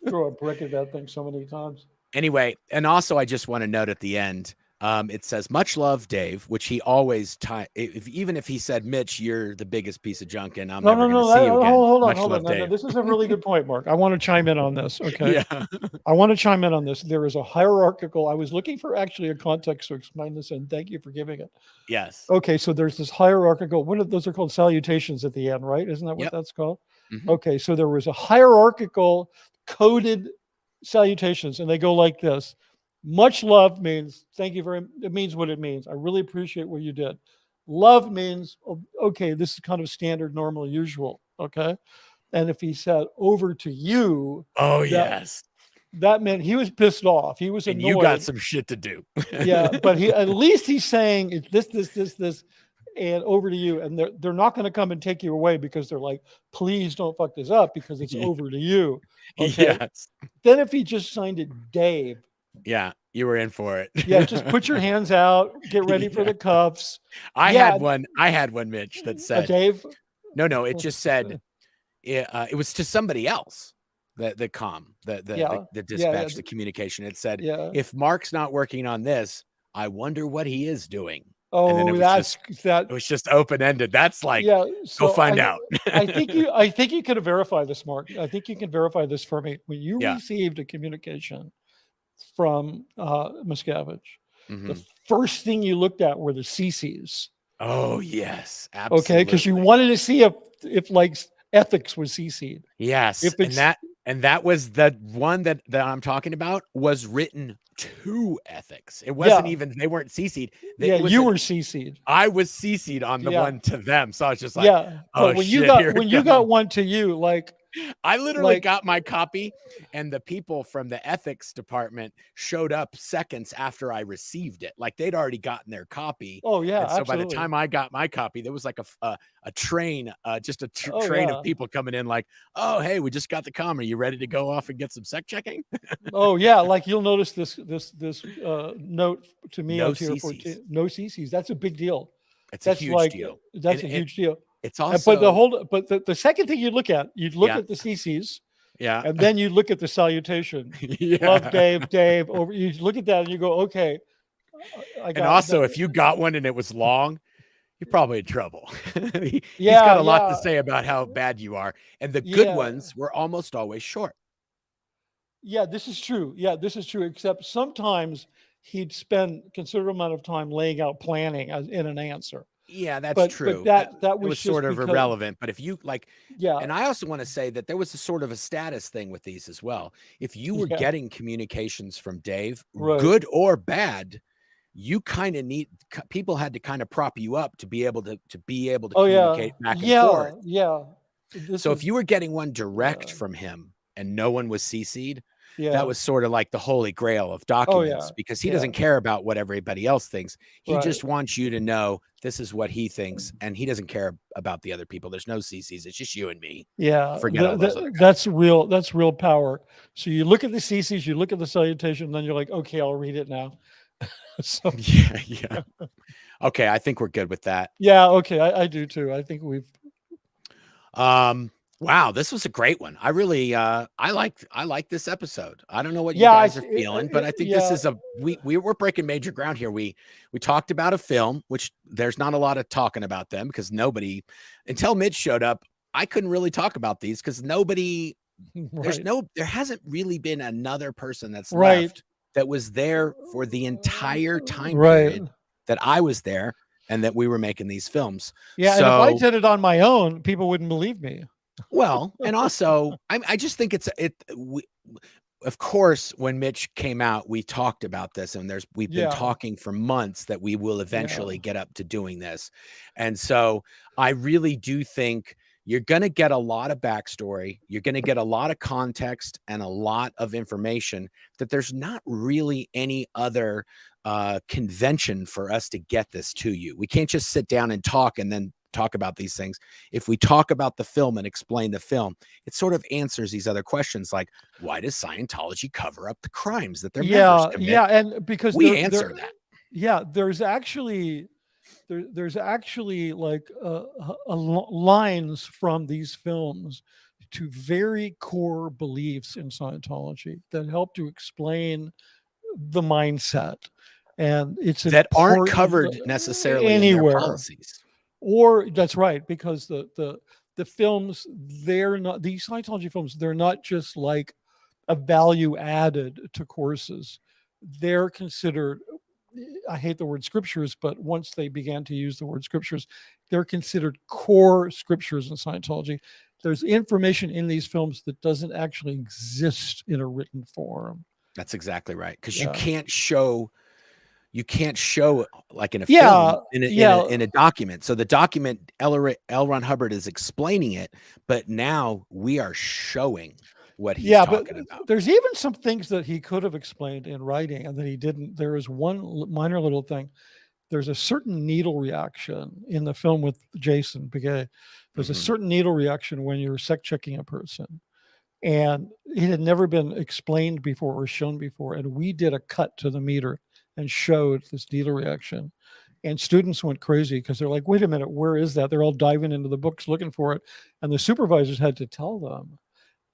throw a brick at that thing so many times. Anyway, and also I just want to note at the end, it says, "Much love, Dave," which he always even if he said, "Mitch, you're the biggest piece of junk, and I'm never going to see you again." Hold on. No, this is a really good point, Mark. I want to chime in on this. Okay. Yeah. I want to chime in on this. There is a hierarchical. I was looking for actually a context to explain this, and thank you for giving it. Yes. Okay, so there's this hierarchical. One of those are called salutations at the end, right? Isn't that what that's called? Mm-hmm. Okay, so there was a hierarchical coded salutations, and they go like this. Much love means thank you very much. It means what it means. I really appreciate what you did. Love means, okay, this is kind of standard, normal, usual. Okay. And if he said over to you. Oh, yes. That meant he was pissed off. He was annoyed. And you got some shit to do. Yeah. But at least he's saying it's this, and over to you. And they're not going to come and take you away because they're like, please don't fuck this up because it's over to you. Okay. Yes. Then if he just signed it Dave. Yeah, you were in for it. Yeah, just put your hands out, get ready for the cuffs. I had one, Mitch, that said Dave. No, it just said it was to somebody else. The dispatch, the communication. It said, if Mark's not working on this, I wonder what he is doing. Oh, and it was just open-ended. That's like, go find out. I think you can verify this, Mark. I think you can verify this for me. When you received a communication from Miscavige, the first thing you looked at were the CCs. Oh yes, absolutely. Okay, because you wanted to see if like ethics was CC'd. Yes, and that was the one that I'm talking about was written to ethics. It wasn't even, they weren't CC'd. You were CC'd. I was CC'd on the one to them. So I was just like, but when you got one to you, like I literally got my copy, and the people from the ethics department showed up seconds after I received it. Like they'd already gotten their copy. Oh yeah. And so by the time I got my copy, there was like a train, train of people coming in like, oh, hey, we just got the com. Are you ready to go off and get some sec checking? Oh yeah. Like you'll notice this note to me no on tier 14. No CCs. That's a big deal. That's a huge deal. That's a huge deal. It's also, but the second thing you'd look at the CCs, and then you look at the salutation. Love Dave. Over, you look at that and you go, okay. If you got one and it was long, you're probably in trouble. He's got a lot to say about how bad you are, and the good ones were almost always short. Yeah, this is true. Except sometimes he'd spend a considerable amount of time laying out planning in an answer. Yeah, that's true. But that was sort of irrelevant. But if you and I also want to say that there was a sort of a status thing with these as well. If you were getting communications from Dave, good or bad, you kind of people had to kind of prop you up to be able to communicate back and forth. Yeah. If you were getting one direct from him and no one was CC'd, that was sort of like the holy grail of documents, because he doesn't care about what everybody else thinks. He just wants you to know this is what he thinks, and he doesn't care about the other people. There's no CCs. It's just you and me. Yeah. Forget all those other guys. That's real power. So you look at the CCs, you look at the salutation, and then you're like, okay, I'll read it now. So yeah. Okay, I think we're good with that. Yeah, okay. I do too. I think we've wow, this was a great one. I really I like this episode. I don't know what you guys are feeling, but I think this is we're breaking major ground here. We talked about a film, which there's not a lot of talking about them because nobody, until Mitch showed up, I couldn't really talk about these because nobody there hasn't really been another person that's left that was there for the entire time period that I was there and that we were making these films. Yeah, so, and if I did it on my own, people wouldn't believe me. Well, and also, I just think of course, when Mitch came out, we talked about this, and we've been talking for months that we will eventually get up to doing this. And so I really do think you're going to get a lot of backstory. You're going to get a lot of context and a lot of information that there's not really any other convention for us to get this to you. We can't just sit down and talk and then talk about these things. If we talk about the film and explain the film, it sort of answers these other questions, like, why does Scientology cover up the crimes that their members commit? Yeah, and because we answer that. Yeah, there's actually like lines from these films to very core beliefs in Scientology that help to explain the mindset, and it's that aren't covered necessarily anywhere in their policies. Or that's right, because the films, they're not, these Scientology films, they're not just like a value added to courses. They're considered, I hate the word scriptures, but once they began to use the word scriptures, they're considered core scriptures in Scientology. There's information in these films that doesn't actually exist in a written form. That's exactly right, because you can't show like in a film, in a document. So the document, L. Ron Hubbard is explaining it, but now we are showing what he's talking about. There's even some things that he could have explained in writing and that he didn't. There is one minor little thing. There's a certain needle reaction in the film with Jason Begay. There's a certain needle reaction when you're sec checking a person. And it had never been explained before or shown before. And we did a cut to the meter and showed this needle reaction. And students went crazy because they're like, wait a minute, where is that? They're all diving into the books looking for it. And the supervisors had to tell them,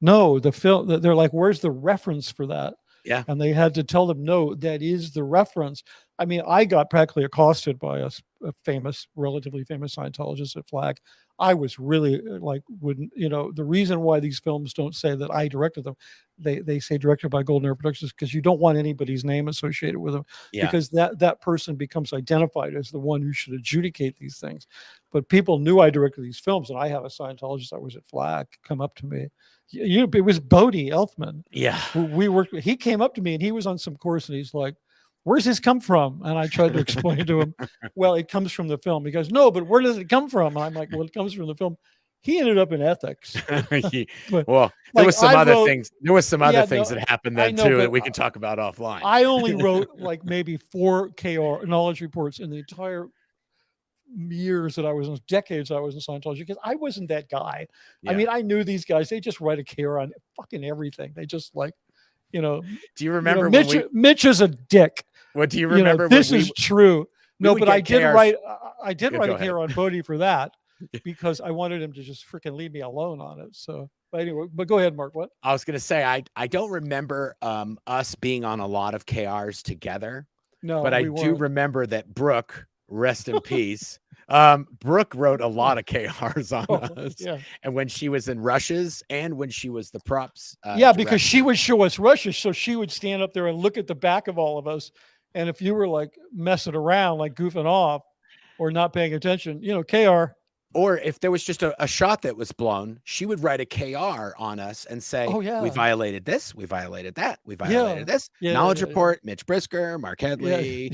no, the film, they're like, where's the reference for that? Yeah. And they had to tell them, no, that is the reference. I mean, I got practically accosted by a relatively famous Scientologist at Flag. I was really like, the reason why these films don't say that I directed them, they say directed by Golden Era Productions, because you don't want anybody's name associated with them, because that person becomes identified as the one who should adjudicate these things. But people knew I directed these films, and I have a Scientologist that was at Flag come up to me. It was Bodie Elfman. Yeah. Who we worked with. He came up to me and he was on some course and he's like, where's this come from? And I tried to explain to him, well, it comes from the film. He goes, no, but where does it come from? And I'm like, well, it comes from the film. He ended up in ethics. Well, there was some other things. There was some other things that happened then too that we can talk about offline. I only wrote like maybe 4 KR knowledge reports in the entire decades I was in Scientology, because I wasn't that guy. I mean, I knew these guys. They just write a KR on fucking everything. They just like, do you remember Mitch is a dick? What do you remember? This is true. No, but I did write a KR on Bodie for that, because I wanted him to just freaking leave me alone on it. So, but anyway, but go ahead, Mark. What? I was going to say, I don't remember us being on a lot of KRs together. No, but I do remember that Brooke, rest in peace. Brooke wrote a lot of KRs on us. Yeah. And when she was in rushes and when she was the props. Because she would show us rushes. So she would stand up there and look at the back of all of us. And if you were like messing around, like goofing off or not paying attention, KR. Or if there was just a shot that was blown, she would write a KR on us and say, we violated this, we violated that, we violated this. Knowledge report, Mitch Brisker, Mark Headley,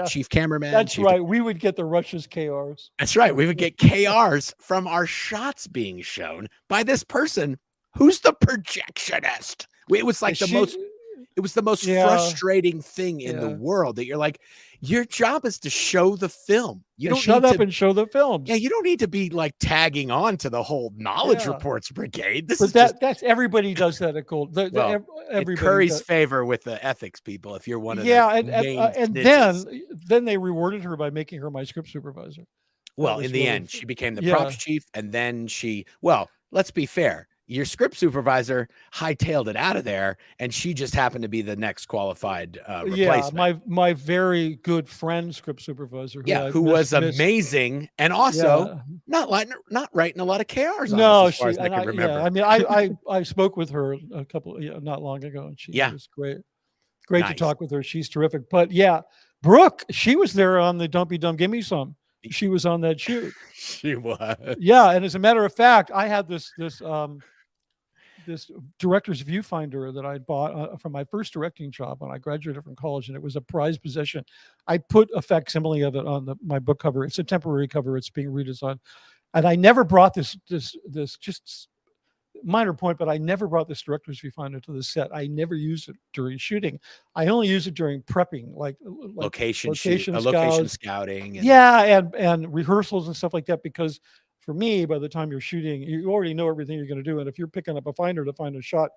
chief cameraman. That's right. We would get the rushes KRs. That's right. We would get KRs from our shots being shown by this person who's the projectionist. It was like it was the most frustrating thing in the world, that you're like, your job is to show the film. You don't shut up and show the films. Yeah, you don't need to be like tagging on to the the knowledge reports brigade. That's everybody does that at Gold. It curries favor with the ethics people if you're one of and then they rewarded her by making her my script supervisor. Well, in the end, she became the props chief, and then let's be fair. Your script supervisor hightailed it out of there, and she just happened to be the next qualified replacement. Yeah, my very good friend script supervisor. Who was amazing, and also not writing a lot of KRs. No, I can remember. I mean, I spoke with her a couple not long ago, and she was great. Great to talk with her. She's terrific. But Brooke, she was there on the Don't Be Dumb, Give Me Some. she was on that shoot. She was. Yeah, and as a matter of fact, I had this director's viewfinder that I bought from my first directing job when I graduated from college, and it was a prized possession. I put a facsimile of it on my book cover. It's a temporary cover. It's being redesigned, and I never brought this just minor point, but I never brought this director's viewfinder to the set. I never used it during shooting. I only used it during prepping, like location scouts. scouting. And rehearsals and stuff like that, because for me, by the time you're shooting, you already know everything you're going to do. And if you're picking up a finder to find a shot,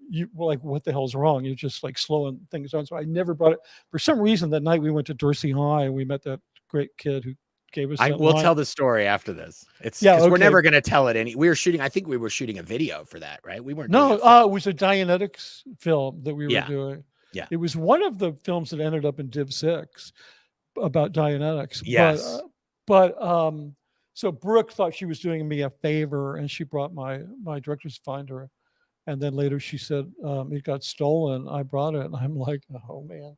you like, what the hell's wrong? You're just like slowing things down. So I never brought it. For some reason, that night we went to Dorsey High and we met that great kid who gave us. I will tell the story after this. It's because we're never going to tell it. We were shooting. I think we were shooting a video for that, right? We weren't. No, it was a Dianetics film that we were doing. Yeah, it was one of the films that ended up in Div 6 about Dianetics. Yes, but so Brooke thought she was doing me a favor, and she brought my director's finder, and then later she said it got stolen. I brought it, and I'm like, oh man,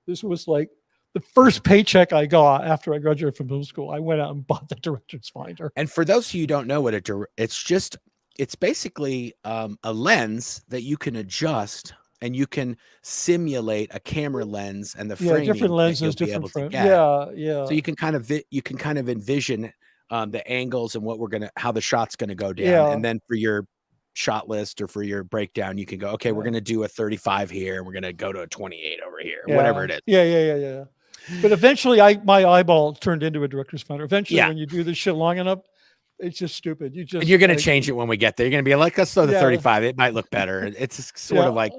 this was like the first paycheck I got after I graduated from middle school. I went out and bought the director's finder. And for those of you who don't know what it's basically a lens that you can adjust, and you can simulate a camera lens and the framing. Different lenses, different frames. Yeah. So you can kind of envision the angles and how the shot's going to go down. Yeah. And then for your shot list or for your breakdown, you can go, okay, we're going to do a 35 here. We're going to go to a 28 over here, whatever it is. Yeah. But eventually my eyeball turned into a director's finder. Eventually, when you do this shit long enough, it's just stupid. And you're going to change it when we get there. You're going to be like, let's throw the 35. It might look better. It's sort of like,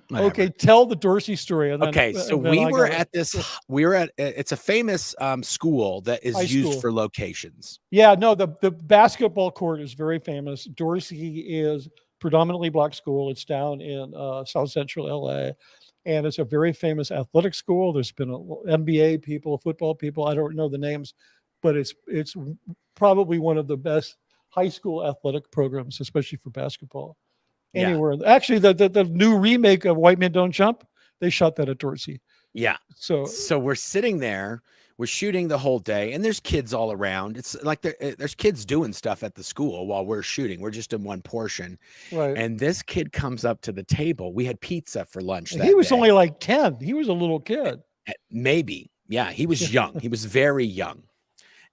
whatever. Okay, tell the Dorsey story. And then, so we were at it's a famous school that is used for locations. Yeah, no, the basketball court is very famous. Dorsey is predominantly black school. It's down in South Central LA, and it's a very famous athletic school. There's been NBA people, football people. I don't know the names, but it's probably one of the best high school athletic programs, especially for basketball. Anywhere. Actually, the new remake of White Men Don't Jump, they shot that at Dorsey. Yeah. So we're sitting there, we're shooting the whole day, and there's kids all around. It's like there's kids doing stuff at the school while we're shooting. We're just in one portion. Right. And this kid comes up to the table. We had pizza for lunch. He was only like 10. He was a little kid. Maybe. Yeah. He was young. He was very young.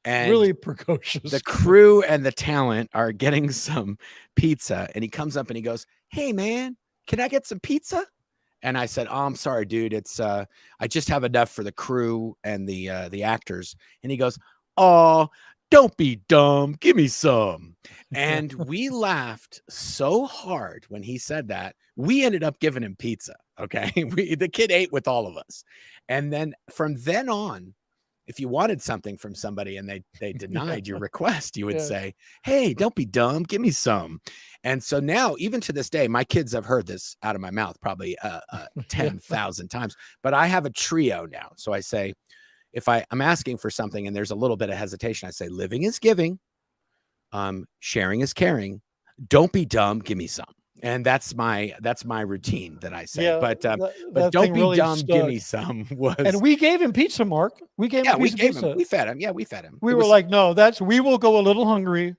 And really precocious. The crew and the talent are getting some pizza, and he comes up and he goes, "Hey man, can I get some pizza?" And I said, "Oh, I'm sorry, dude. It's I just have enough for the crew and the actors." And he goes, "Oh, don't be dumb. Give me some." And we laughed so hard when he said that. We ended up giving him pizza. Okay, the kid ate with all of us, and then from then on, if you wanted something from somebody and they denied your request, you would say, "Hey, don't be dumb. Give me some." And so now, even to this day, my kids have heard this out of my mouth probably 10,000 times. But I have a trio now. So I say, if I'm asking for something and there's a little bit of hesitation, I say, "Living is giving. Sharing is caring. Don't be dumb. Give me some." And that's my routine that I say. But don't be really dumb. Give me some. And we gave him pizza, Mark. We gave him pizza. We fed him. Yeah, we fed him. We were like, no, we will go a little hungry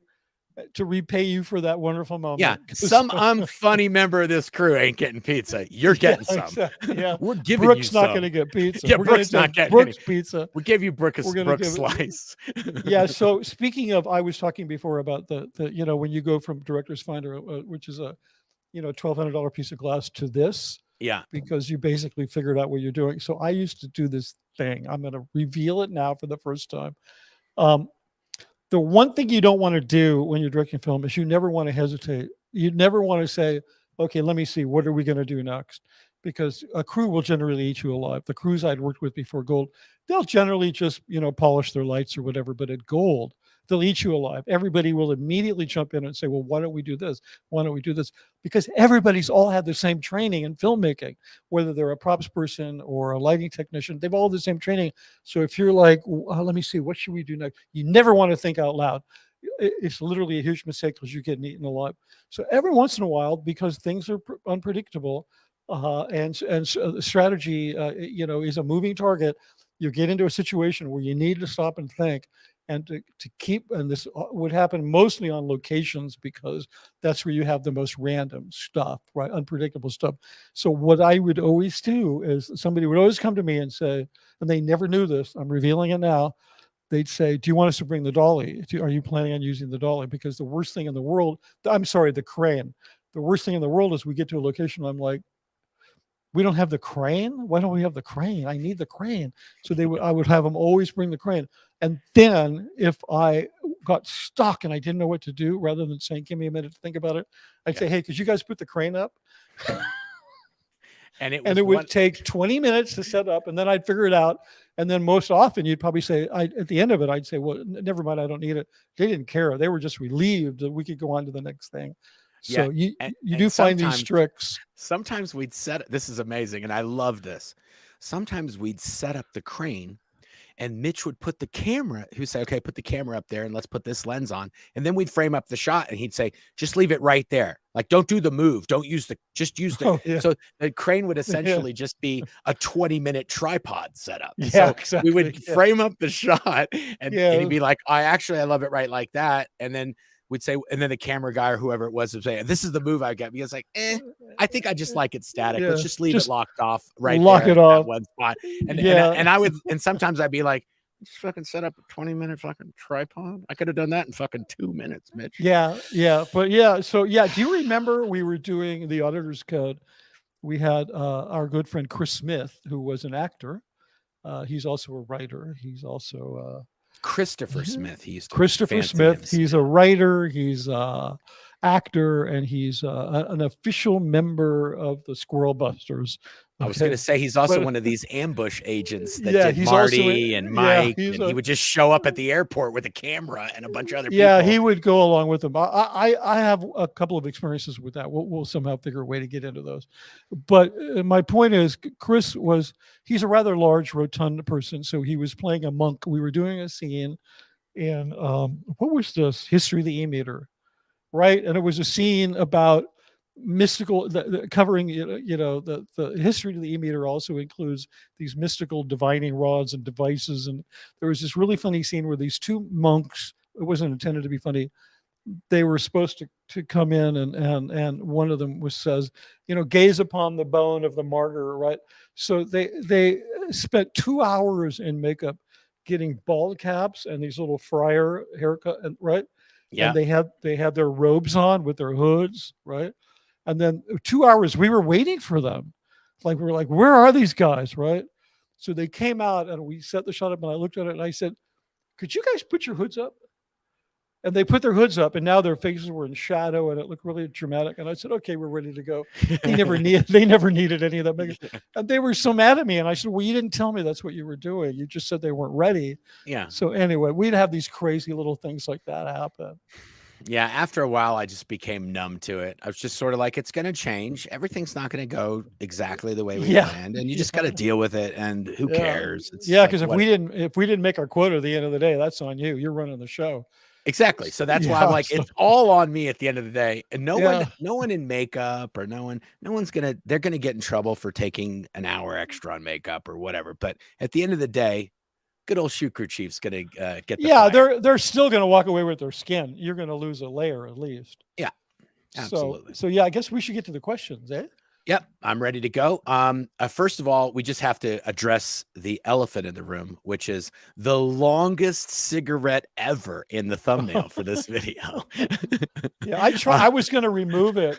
to repay you for that wonderful moment. Yeah, some unfunny member of this crew ain't getting pizza. You're getting some. Exactly. Yeah, we're giving Brooke's you some. not going to get pizza. Yeah, Brooke's not getting Brooke's pizza. We gave you Brooke's slice. Yeah. So speaking of, I was talking before about the when you go from director's finder, which is a $1,200 piece of glass, to this. Yeah. Because you basically figured out what you're doing. So I used to do this thing. I'm going to reveal it now for the first time. The one thing you don't want to do when you're directing film is you never want to hesitate. You never want to say, okay, let me see, what are we going to do next? Because a crew will generally eat you alive. The crews I'd worked with before Gold, they'll generally just, polish their lights or whatever. But at Gold, they'll eat you alive. Everybody will immediately jump in and say, well, why don't we do this? Why don't we do this? Because everybody's all had the same training in filmmaking, whether they're a props person or a lighting technician, they've all had the same training. So if you're like, let me see, what should we do next? You never want to think out loud. It's literally a huge mistake because you're getting eaten alive. So every once in a while, because things are unpredictable, and strategy, is a moving target, you get into a situation where you need to stop and think. and to keep, and this would happen mostly on locations because that's where you have the most random stuff, right? Unpredictable stuff. So what I would always do is somebody would always come to me and say, and they never knew this, I'm revealing it now. They'd say, do you want us to bring the dolly? Are you planning on using the dolly? Because the worst thing in the world, I'm sorry, the crane. The worst thing in the world is we get to a location, I'm like, we don't have the crane. Why don't we have the crane? I need the crane. So I would have them always bring the crane. And then if I got stuck and I didn't know what to do, rather than saying, give me a minute to think about it, I'd say, hey, could you guys put the crane up? And it would take 20 minutes to set up, and then I'd figure it out. And then most often you'd probably say, at the end of it, I'd say, well, never mind, I don't need it. They didn't care. They were just relieved that we could go on to the next thing. So you do find these tricks. Sometimes we'd this is amazing, and I love this. Sometimes we'd set up the crane, and Mitch would put the camera, he'd say, okay, put the camera up there and let's put this lens on. And then we'd frame up the shot and he'd say, just leave it right there. Like, don't do the move. Don't use just use the, so the crane would essentially just be a 20-minute tripod setup. Yeah, so exactly. we would frame up the shot and he'd be like, I love it right like that. And then we'd say, and then the camera guy or whoever it was would say, this is the move I get. Because like, I think I just like it static. Let's just leave it locked off right lock there it off. at one spot. And I would, and sometimes I'd be like, just fucking set up a 20-minute fucking tripod. I could have done that in fucking 2 minutes, Mitch. Yeah. But yeah, so yeah, do you remember we were doing the Auditor's Code? We had our good friend Chris Smith, who was an actor. He's also a writer. He's also Christopher Smith. Christopher Smith. He's a writer. He's a actor, and he's an official member of the Squirrel Busters. I was going to say he's also one of these ambush agents that did Marty and Mike, and he would just show up at the airport with a camera and a bunch of other people. Yeah, he would go along with them. I have a couple of experiences with that. We'll somehow figure a way to get into those. But my point is, Chris he's a rather large, rotund person, so he was playing a monk. We were doing a scene in, what was this? History of the E-meter, right? And it was a scene about mystical, covering the history of the E-meter also includes these mystical divining rods and devices. And there was this really funny scene where these two monks, it wasn't intended to be funny, they were supposed to come in, and one of them says, gaze upon the bone of the martyr, right? So they spent 2 hours in makeup getting bald caps and these little friar haircut, right? Yeah. And they had their robes on with their hoods, right? And then 2 hours, we were waiting for them. We were like, where are these guys, right? So they came out, and we set the shot up, and I looked at it, and I said, could you guys put your hoods up? And they put their hoods up, and now their faces were in shadow, and it looked really dramatic. And I said, okay, we're ready to go. They never needed any of that makeup. And they were so mad at me. And I said, well, you didn't tell me that's what you were doing. You just said they weren't ready. Yeah. So anyway, we'd have these crazy little things like that happen. Yeah, after a while, I just became numb to it. I was just sort of like, it's going to change. Everything's not going to go exactly the way we planned, and you just got to deal with it. And who cares? Because if we didn't make our quota at the end of the day, that's on you. You're running the show. Exactly. So that's why I'm like, it's all on me at the end of the day. And no one in makeup, or no one's they're gonna get in trouble for taking an hour extra on makeup or whatever. But at the end of the day, good old shoot crew chief's gonna get the fire. They're still gonna walk away with their skin. You're gonna lose a layer at least. Yeah, absolutely. So yeah, I guess we should get to the questions, eh? Yep, I'm ready to go. First of all, we just have to address the elephant in the room, which is the longest cigarette ever in the thumbnail for this video. Yeah, I was going to remove it.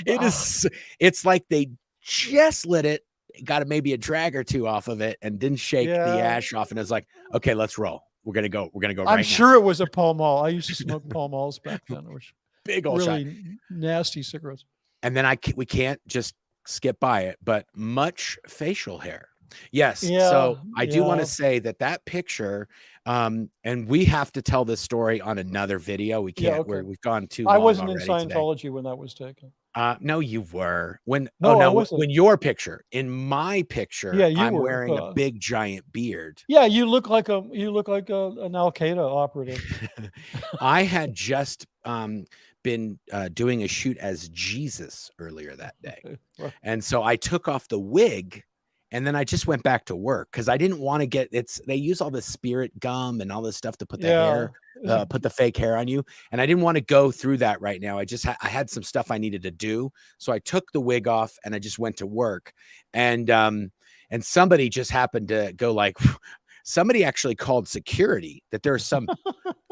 It's like they just lit it, got maybe a drag or two off of it, and didn't shake the ash off, and it's like, okay, let's roll. We're gonna go. I'm sure it was a Pall Mall. I used to smoke Pall Malls back then. It was big old really nasty cigarettes. And then we can't just skip by it, but much facial hair. Yes. So I do want to say that picture, and we have to tell this story on another video. We can't, we've gone too long. I wasn't in Scientology when that was taken. No, you were. When your picture, in my picture, I'm wearing a big giant beard. Yeah, you look like an Al Qaeda operative. I had just been doing a shoot as Jesus earlier that day. And so I took off the wig And then I just went back to work because I didn't want to they use all this spirit gum and all this stuff to put the hair, put the fake hair on you. And I didn't want to go through that right now. I just, I had some stuff I needed to do. So I took the wig off and I just went to work. And somebody just happened to go like, somebody actually called security that there's some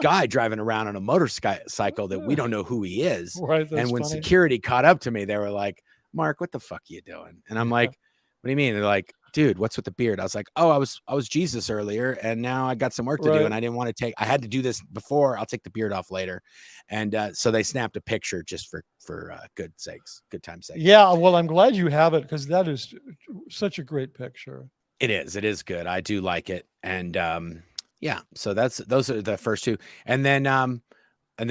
guy driving around on a motorcycle that we don't know who he is. Right. And when funny. security caught up to me, they were like, Mark, what the fuck are you doing? And I'm like, what do you mean? They're like, dude, what's with the beard? I was like, oh, I was Jesus earlier, and now I got some work to do, and I didn't want to I had to do this before. I'll take the beard off later. And so they snapped a picture just for good time's sake. Yeah, well, I'm glad you have it because that is such a great picture. It is good. I do like it. And yeah, so those are the first two. And then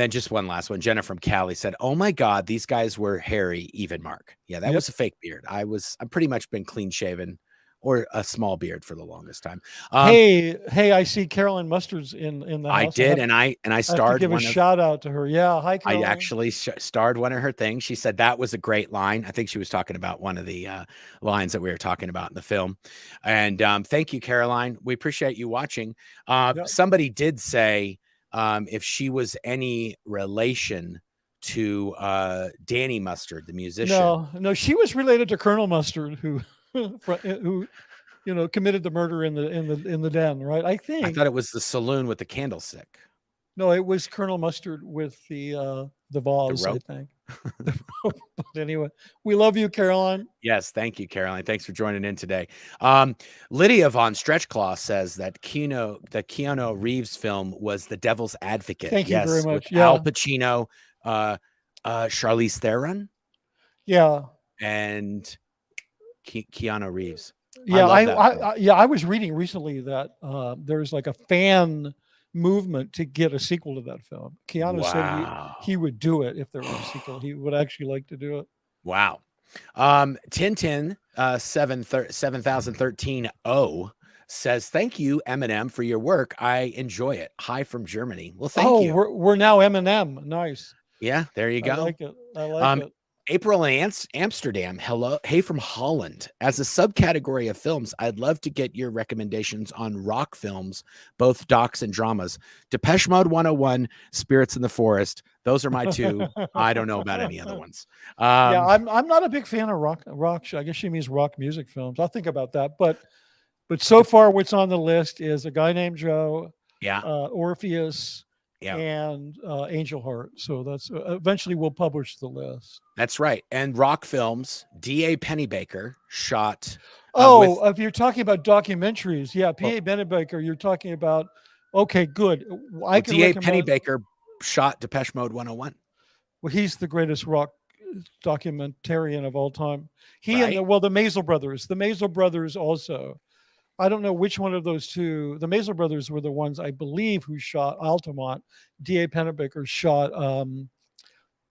just one last one. Jenna from Cali said, "Oh my God, these guys were hairy, even Mark." Yeah, that was a fake beard. I've pretty much been clean shaven or a small beard for the longest time. Hey, I see Carolyn Mustard's in the house. I did, and I starred. Give a shout out to her. Yeah, hi, Carolyn. I actually starred one of her things. She said that was a great line. I think she was talking about one of the lines that we were talking about in the film. And thank you, Caroline. We appreciate you watching. Somebody did say, if she was any relation to Danny Mustard, the musician. No, she was related to Colonel Mustard, who committed the murder in the den, right? I thought it was the saloon with the candlestick. No, it was Colonel Mustard with the vase, I think. But anyway, we love you, Caroline. Yes, thank you, Caroline. Thanks for joining in today. Lydia von Stretchclaw says that the Keanu Reeves film was The Devil's Advocate. Thank you very much. With Al Pacino, Charlize Theron, and Keanu Reeves. Yeah, I was reading recently that there's like a fan movement to get a sequel to that film. Keanu said he would do it if there was a sequel. He would actually like to do it. Wow. Tintin 7013 says, "Thank you, Eminem, for your work. I enjoy it. Hi from Germany." Well, thank you. We're now Eminem. Nice. Yeah, there you go. I like it. I like it. April in Amsterdam. Hello. Hey from Holland. As a subcategory of films, I'd love to get your recommendations on rock films, both docs and dramas. Depeche Mode 101, Spirits in the Forest. Those are my two. I don't know about any other ones. I'm not a big fan of rock. I guess she means rock music films. I'll think about that. But so far, what's on the list is A Guy Named Joe, Orpheus, and Angel Heart. So that's eventually we'll publish the list. That's right. And rock films, D.A. Pennebaker shot. If you're talking about documentaries, P.A. Pennebaker, you're talking about. Okay, good. D.A. Pennebaker shot Depeche Mode 101. Well, he's the greatest rock documentarian of all time. And the Maisel brothers. The Maisel brothers also. I don't know which one of those two. The Maisel brothers were the ones I believe who shot Altamont. D.A. Pennebaker shot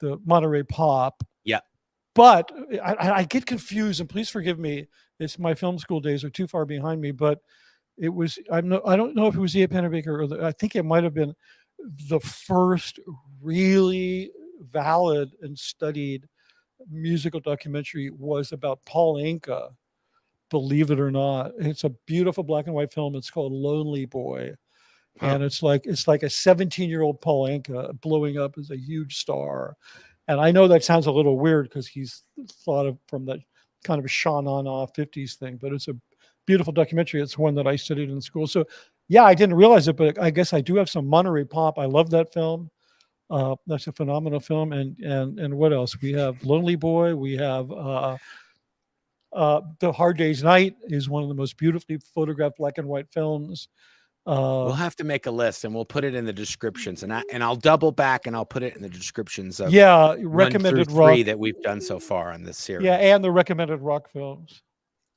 the Monterey Pop. Yeah. But I get confused, and please forgive me. It's my film school days are too far behind me. But it was I don't know if it was D.A. Pennebaker or I think it might have been the first really valid and studied musical documentary was about Paul Anka. Believe it or not, it's a beautiful black and white film. It's called Lonely Boy, and it's like a 17-year-old Paul Anka blowing up as a huge star. And I know that sounds a little weird because he's thought of from that kind of a Sha Na Na 50s thing, but it's a beautiful documentary. It's one that I studied in school. So I didn't realize it, but I guess I do have some Monterey Pop. I love that film. That's a phenomenal film. And what else? We have Lonely Boy. We have The Hard Day's Night is one of the most beautifully photographed black and white films. We'll have to make a list and we'll put it in the descriptions, and I'll double back and I'll put it in the descriptions of recommended 1 through 3 that we've done so far on this series. And the recommended rock films.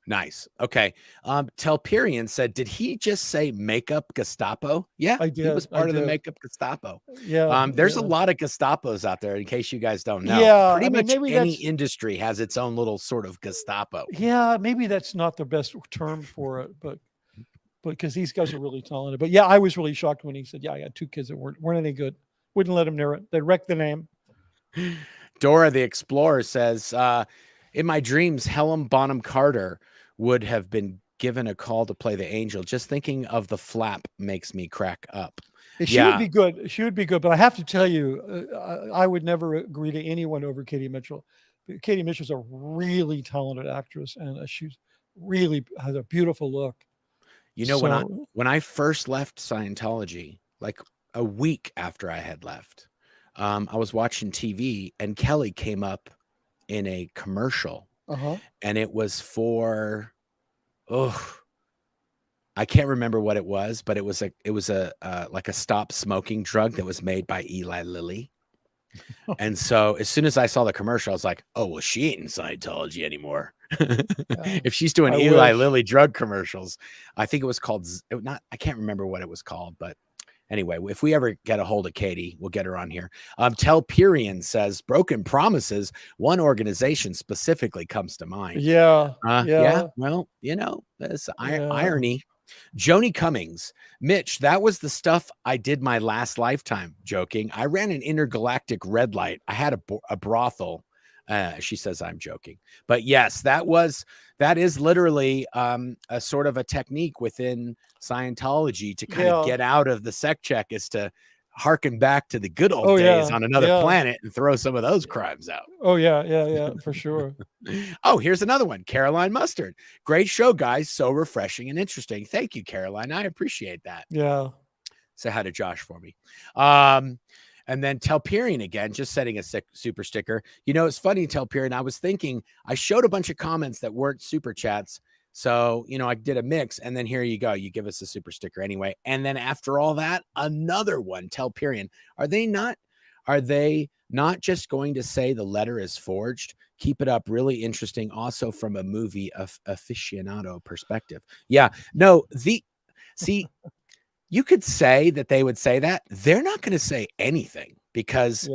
Nice. Okay. Telperian said, did he just say makeup Gestapo? Yeah, I did. He was part of the makeup Gestapo. Yeah. There's a lot of Gestapos out there, in case you guys don't know. Yeah. Pretty much any industry has its own little sort of Gestapo. Yeah, maybe that's not the best term for it, but because these guys are really talented. But I was really shocked when he said, I got 2 kids that weren't any good. Wouldn't let him near it. They wrecked the name. Dora the Explorer says, in my dreams, Helen Bonham Carter would have been given a call to play the angel. Just thinking of the flap makes me crack up. She would be good. She would be good. But I have to tell you, I would never agree to anyone over Katie Mitchell. Katie Mitchell's a really talented actress, and she's really has a beautiful look. You know, when I first left Scientology, like a week after I had left, I was watching TV and Kelly came up in a commercial, and it was for, I can't remember what it was, but it was a like a stop smoking drug that was made by Eli Lilly. And so as soon as I saw the commercial, I was like, oh, well, she ain't in Scientology anymore. If she's doing Eli Lilly drug commercials, I think it was called, I can't remember what it was called, but anyway, if we ever get a hold of Katie, we'll get her on here. Telperian says, broken promises. One organization specifically comes to mind. Yeah. Well, you know, that's irony. Joni Cummings, Mitch, that was the stuff I did my last lifetime. Joking. I ran an intergalactic red light. I had a brothel. She says I'm joking, but yes, that is literally a sort of a technique within Scientology to kind of get out of the sec check, is to harken back to the good old days on another planet and throw some of those crimes out. Oh yeah, for sure. Oh, here's another one. Caroline Mustard. Great show, guys. So refreshing and interesting. Thank you, Caroline. I appreciate that. Yeah. Say hi to Josh for me. And then Telperian again, just setting a super sticker. You know, it's funny, Telperian. I was thinking, I showed a bunch of comments that weren't super chats. So, you know, I did a mix, and then here you go. You give us a super sticker anyway. And then after all that, another one, Telperian. Are they not just going to say the letter is forged? Keep it up. Really interesting. Also from a movie aficionado perspective. Yeah, no, see, you could say that they would say that. They're not going to say anything because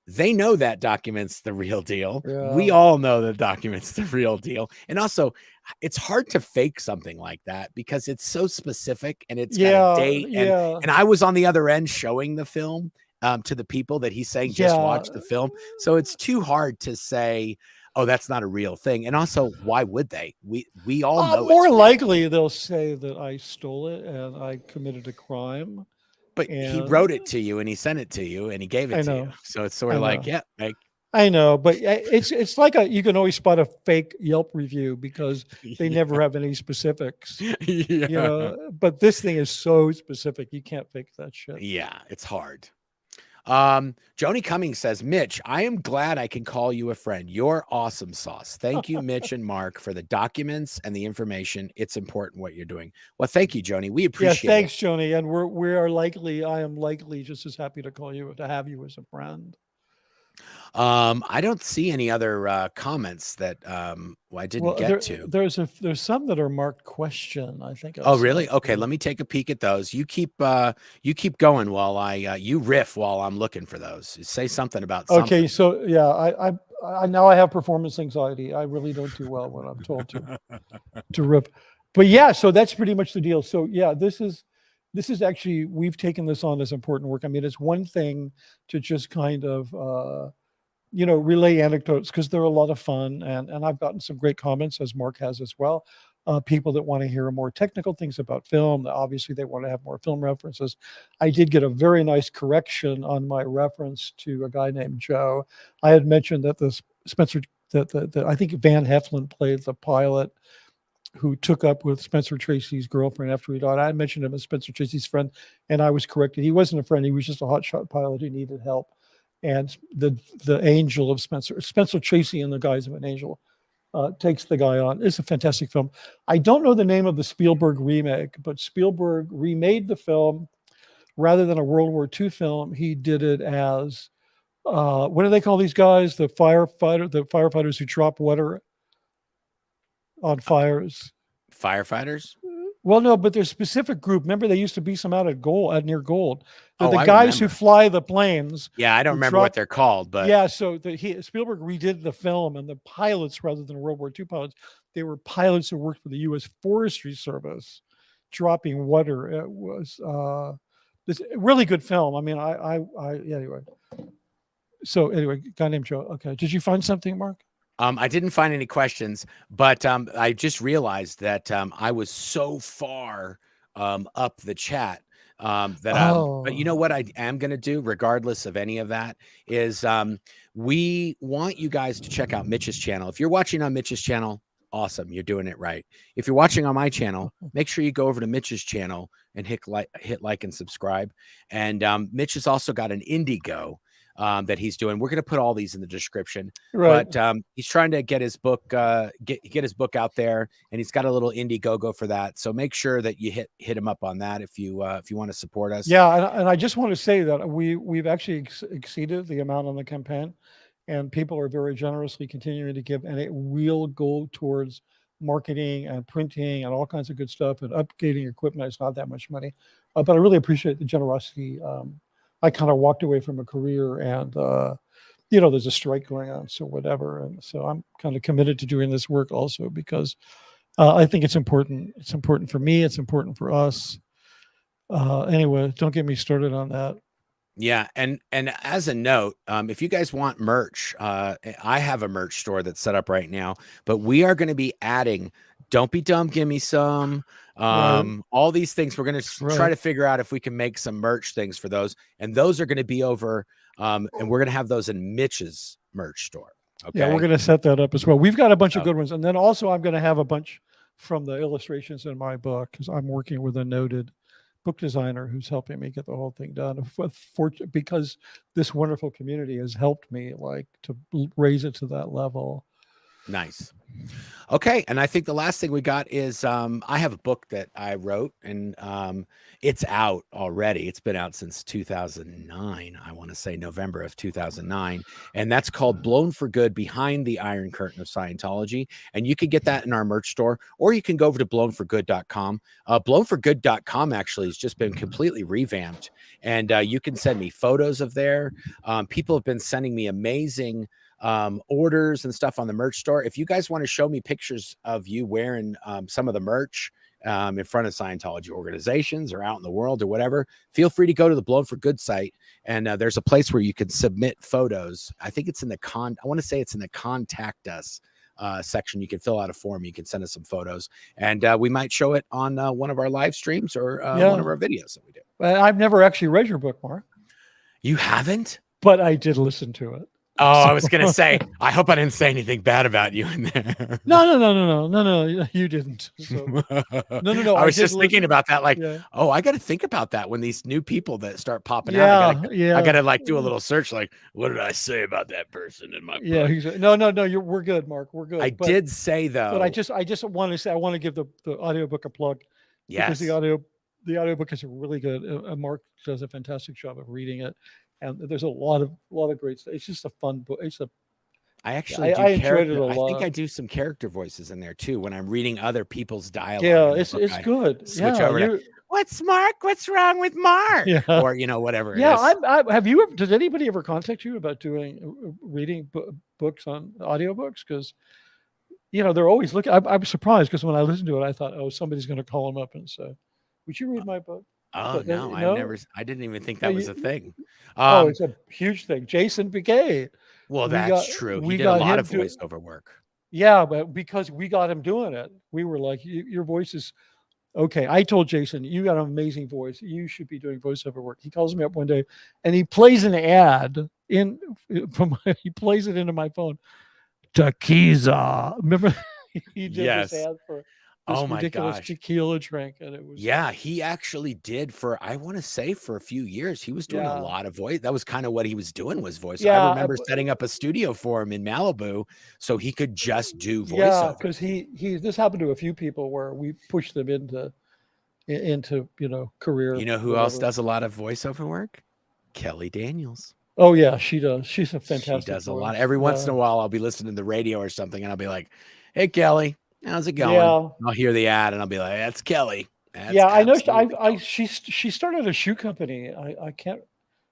they know that document's the real deal. Yeah. We all know the document's the real deal. And also, it's hard to fake something like that because it's so specific and it's got a date. And I was on the other end showing the film to the people that he's saying, just watch the film. So it's too hard to say, oh, that's not a real thing. And also, why would they? We all know. More likely, they'll say that I stole it and I committed a crime. But he wrote it to you and he sent it to you and he gave it to you. So it's sort of like, I know, but it's like you can always spot a fake Yelp review because they never have any specifics. You know, but this thing is so specific, you can't fake that shit. Yeah, it's hard. Joni Cummings says, Mitch, I am glad I can call you a friend. You're awesome sauce. Thank you, Mitch and Mark, for the documents and the information. It's important what you're doing. Well, thank you, Joni. We appreciate it. Thanks, Joni. And I am likely just as happy to have you as a friend. I don't see any other comments that I didn't get to. There's some that are marked question, I think. Oh, really? Okay, let me take a peek at those. You keep going while you riff while I'm looking for those. Say something about something. Okay, so yeah, I now I have performance anxiety. I really don't do well when I'm told to rip. But yeah, so that's pretty much the deal. So yeah, this is actually, we've taken this on as important work. I mean, it's one thing to just kind of relay anecdotes because they're a lot of fun, and I've gotten some great comments, as Mark has as well. People that want to hear more technical things about film. Obviously, they want to have more film references. I did get a very nice correction on my reference to a guy named Joe. I had mentioned that that I think Van Heflin played the pilot who took up with Spencer Tracy's girlfriend after he died. I mentioned him as Spencer Tracy's friend, and I was corrected. He wasn't a friend. He was just a hotshot pilot who needed help. And the angel of Spencer Tracy and the Guise of an Angel takes the guy on. It's a fantastic film. I don't know the name of the Spielberg remake, but Spielberg remade the film rather than a World War II film. He did it as, what do they call these guys? The firefighters who drop water on fires. Firefighters? Well, no, but there's a specific group. Remember, they used to be some out at near Gold. They're the guys who fly the planes. Yeah, I don't remember what they're called, but yeah. So Spielberg redid the film, and the pilots, rather than World War II pilots, they were pilots who worked for the U.S. Forestry Service, dropping water. It was this really good film. I mean, anyway. So anyway, guy named Joe. Okay, did you find something, Mark? I didn't find any questions, but I just realized that I was so far up the chat but you know Oh, what I am going to do, regardless of any of that, is we want you guys to check out Mitch's channel. If you're watching on Mitch's channel, awesome, you're doing it right. If you're watching on my channel, make sure you go over to Mitch's channel and hit like and subscribe. And Mitch has also got an Indigo that he's doing. We're going to put all these in the description, right. but he's trying to get his book get his book out there, and he's got a little Indiegogo for that. So make sure that you hit him up on that if you want to support us. Yeah, and I just want to say that we've actually exceeded the amount on the campaign, and people are very generously continuing to give, and it will go towards marketing and printing and all kinds of good stuff and upgrading equipment. It's not that much money, but I really appreciate the generosity. I kind of walked away from a career, and there's a strike going on, so whatever, and so I'm kind of committed to doing this work also because I think it's important. It's important for me. It's important for us. Anyway, don't get me started on that. Yeah, and as a note, if you guys want merch, I have a merch store that's set up right now, but we are going to be adding "Don't Be Dumb, Give Me Some," Right. all these things. We're going to try Right. to figure out if we can make some merch things for those, and those are going to be over, and we're going to have those in Mitch's merch store. Yeah, we're Okay. going to set that up as well. We've got a bunch of Oh, good ones, and then also I'm going to have a bunch from the illustrations in my book because I'm working with a noted book designer who's helping me get the whole thing done. Because this wonderful community has helped me like to raise it to that level. nice. Okay, and I think the last thing we got is I have a book that I wrote, and it's out already. It's been out since 2009. I want to say November of 2009, and that's called "Blown for Good: Behind the Iron Curtain of Scientology." And you can get that in our merch store, or you can go over to blownforgood.com. Blownforgood.com actually has just been completely revamped, and you can send me photos of there. People have been sending me amazing orders and stuff on the merch store. If you guys want to show me pictures of you wearing some of the merch in front of Scientology organizations or out in the world or whatever, feel free to go to the Blown for Good site, and there's a place where you can submit photos. I think it's in the I want to say it's in the contact us section. You can fill out a form, you can send us some photos, and we might show it on one of our live streams or one of our videos that we do. I've never actually read your book, Mark. You haven't? But I did listen to it. Oh, I was going to say, I hope I didn't say anything bad about you in there. No, you didn't. So, no. I was just thinking about that. Like, yeah. Oh, I got to think about that when these new people that start popping out. I got to like do a little search. Like, what did I say about that person in my book? Yeah. No. We're good, Mark. We're good. I did say though. But I just want to say, I want to give the audiobook a plug. Yes. Because the audiobook is really good. Mark does a fantastic job of reading it. And there's a lot of great stuff. It's just a fun book. I actually I enjoyed it a lot. I think I do some character voices in there too when I'm reading other people's dialogue. Yeah, it's good. Switch over to, what's Mark? What's wrong with Mark? Yeah. Or whatever. Yeah, have you? Did anybody ever contact you about reading books on audiobooks? Because they're always looking. I'm surprised because when I listened to it, I thought, oh, somebody's going to call them up and say, "Would you read my book?" Oh, no, I didn't even think that was a thing. It's a huge thing. Jason Begay. Well, that's true. He did a lot of voiceover work. Yeah, but because we got him doing it, we were like, your voice is okay. I told Jason, you got an amazing voice. You should be doing voiceover work. He calls me up one day and he plays an ad he plays it into my phone. Tequila. Remember he did this ad for this ridiculous tequila drink, and it was he actually did for I want to say for a few years. He was doing a lot of voice. That was kind of what he was doing was voice. I remember setting up a studio for him in Malibu so he could just do voiceover. Yeah, because this happened to a few people where we pushed them into career. You know who else does a lot of voiceover work? Kelly Daniels. Oh yeah, she does. She's a fantastic. She does a lot. Every once in a while, I'll be listening to the radio or something, and I'll be like, "Hey, Kelly, how's it going?" Yeah. I'll hear the ad, and I'll be like, "That's Kelly." I know. She started a shoe company. I can't.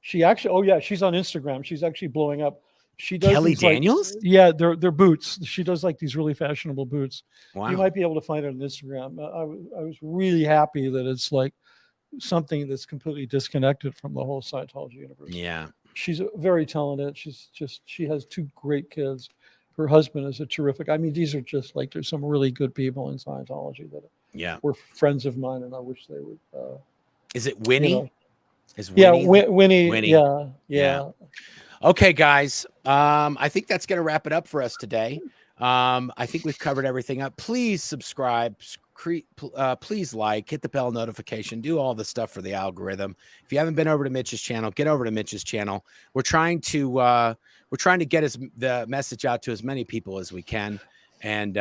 She actually. Oh yeah, she's on Instagram. She's actually blowing up. She does Kelly Daniels. Yeah, they're boots. She does like these really fashionable boots. Wow. You might be able to find it on Instagram. I was really happy that it's like something that's completely disconnected from the whole Scientology universe. Yeah. She's very talented. She has two great kids, her husband is a terrific. I mean, these are just like, there's some really good people in Scientology that were friends of mine, and I wish they would. Is it Winnie? You know, Is yeah, Winnie? Winnie. Yeah. Okay, guys. I think that's going to wrap it up for us today. I think we've covered everything up. Please subscribe. Please like, hit the bell notification, do all the stuff for the algorithm. If you haven't been over to Mitch's channel, get over to Mitch's channel. We're trying to get the message out to as many people as we can. And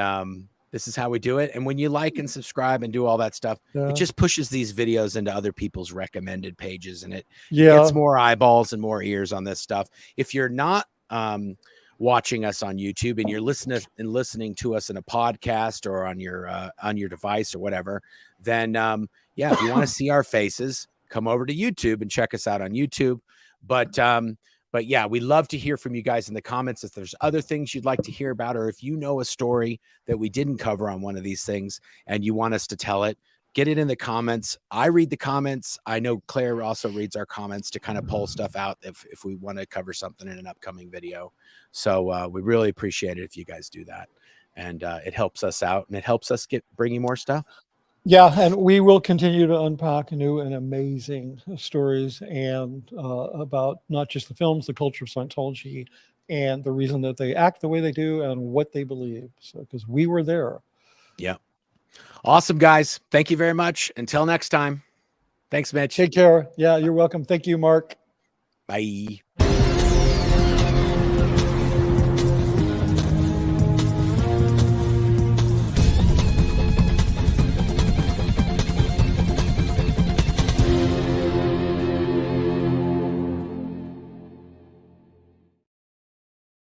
this is how we do it. And when you like and subscribe and do all that stuff, it just pushes these videos into other people's recommended pages, and it gets more eyeballs and more ears on this stuff. If you're not watching us on YouTube and you're listening to us in a podcast or on your device or whatever, then if you want to see our faces, come over to YouTube and check us out on YouTube. But yeah, we love to hear from you guys in the comments. If there's other things you'd like to hear about, or if you know a story that we didn't cover on one of these things and you want us to tell it, get it in the comments. I read the comments. I know Claire also reads our comments to kind of pull stuff out if we want to cover something in an upcoming video. So we really appreciate it if you guys do that. And it helps us out, and it helps us bring you more stuff. Yeah, and we will continue to unpack new and amazing stories and about not just the films, the culture of Scientology, and the reason that they act the way they do and what they believe. So, because we were there. Yeah. Awesome, guys. Thank you very much. Until next time. Thanks, Mitch. Take care. Yeah, you're welcome. Thank you, Mark. Bye.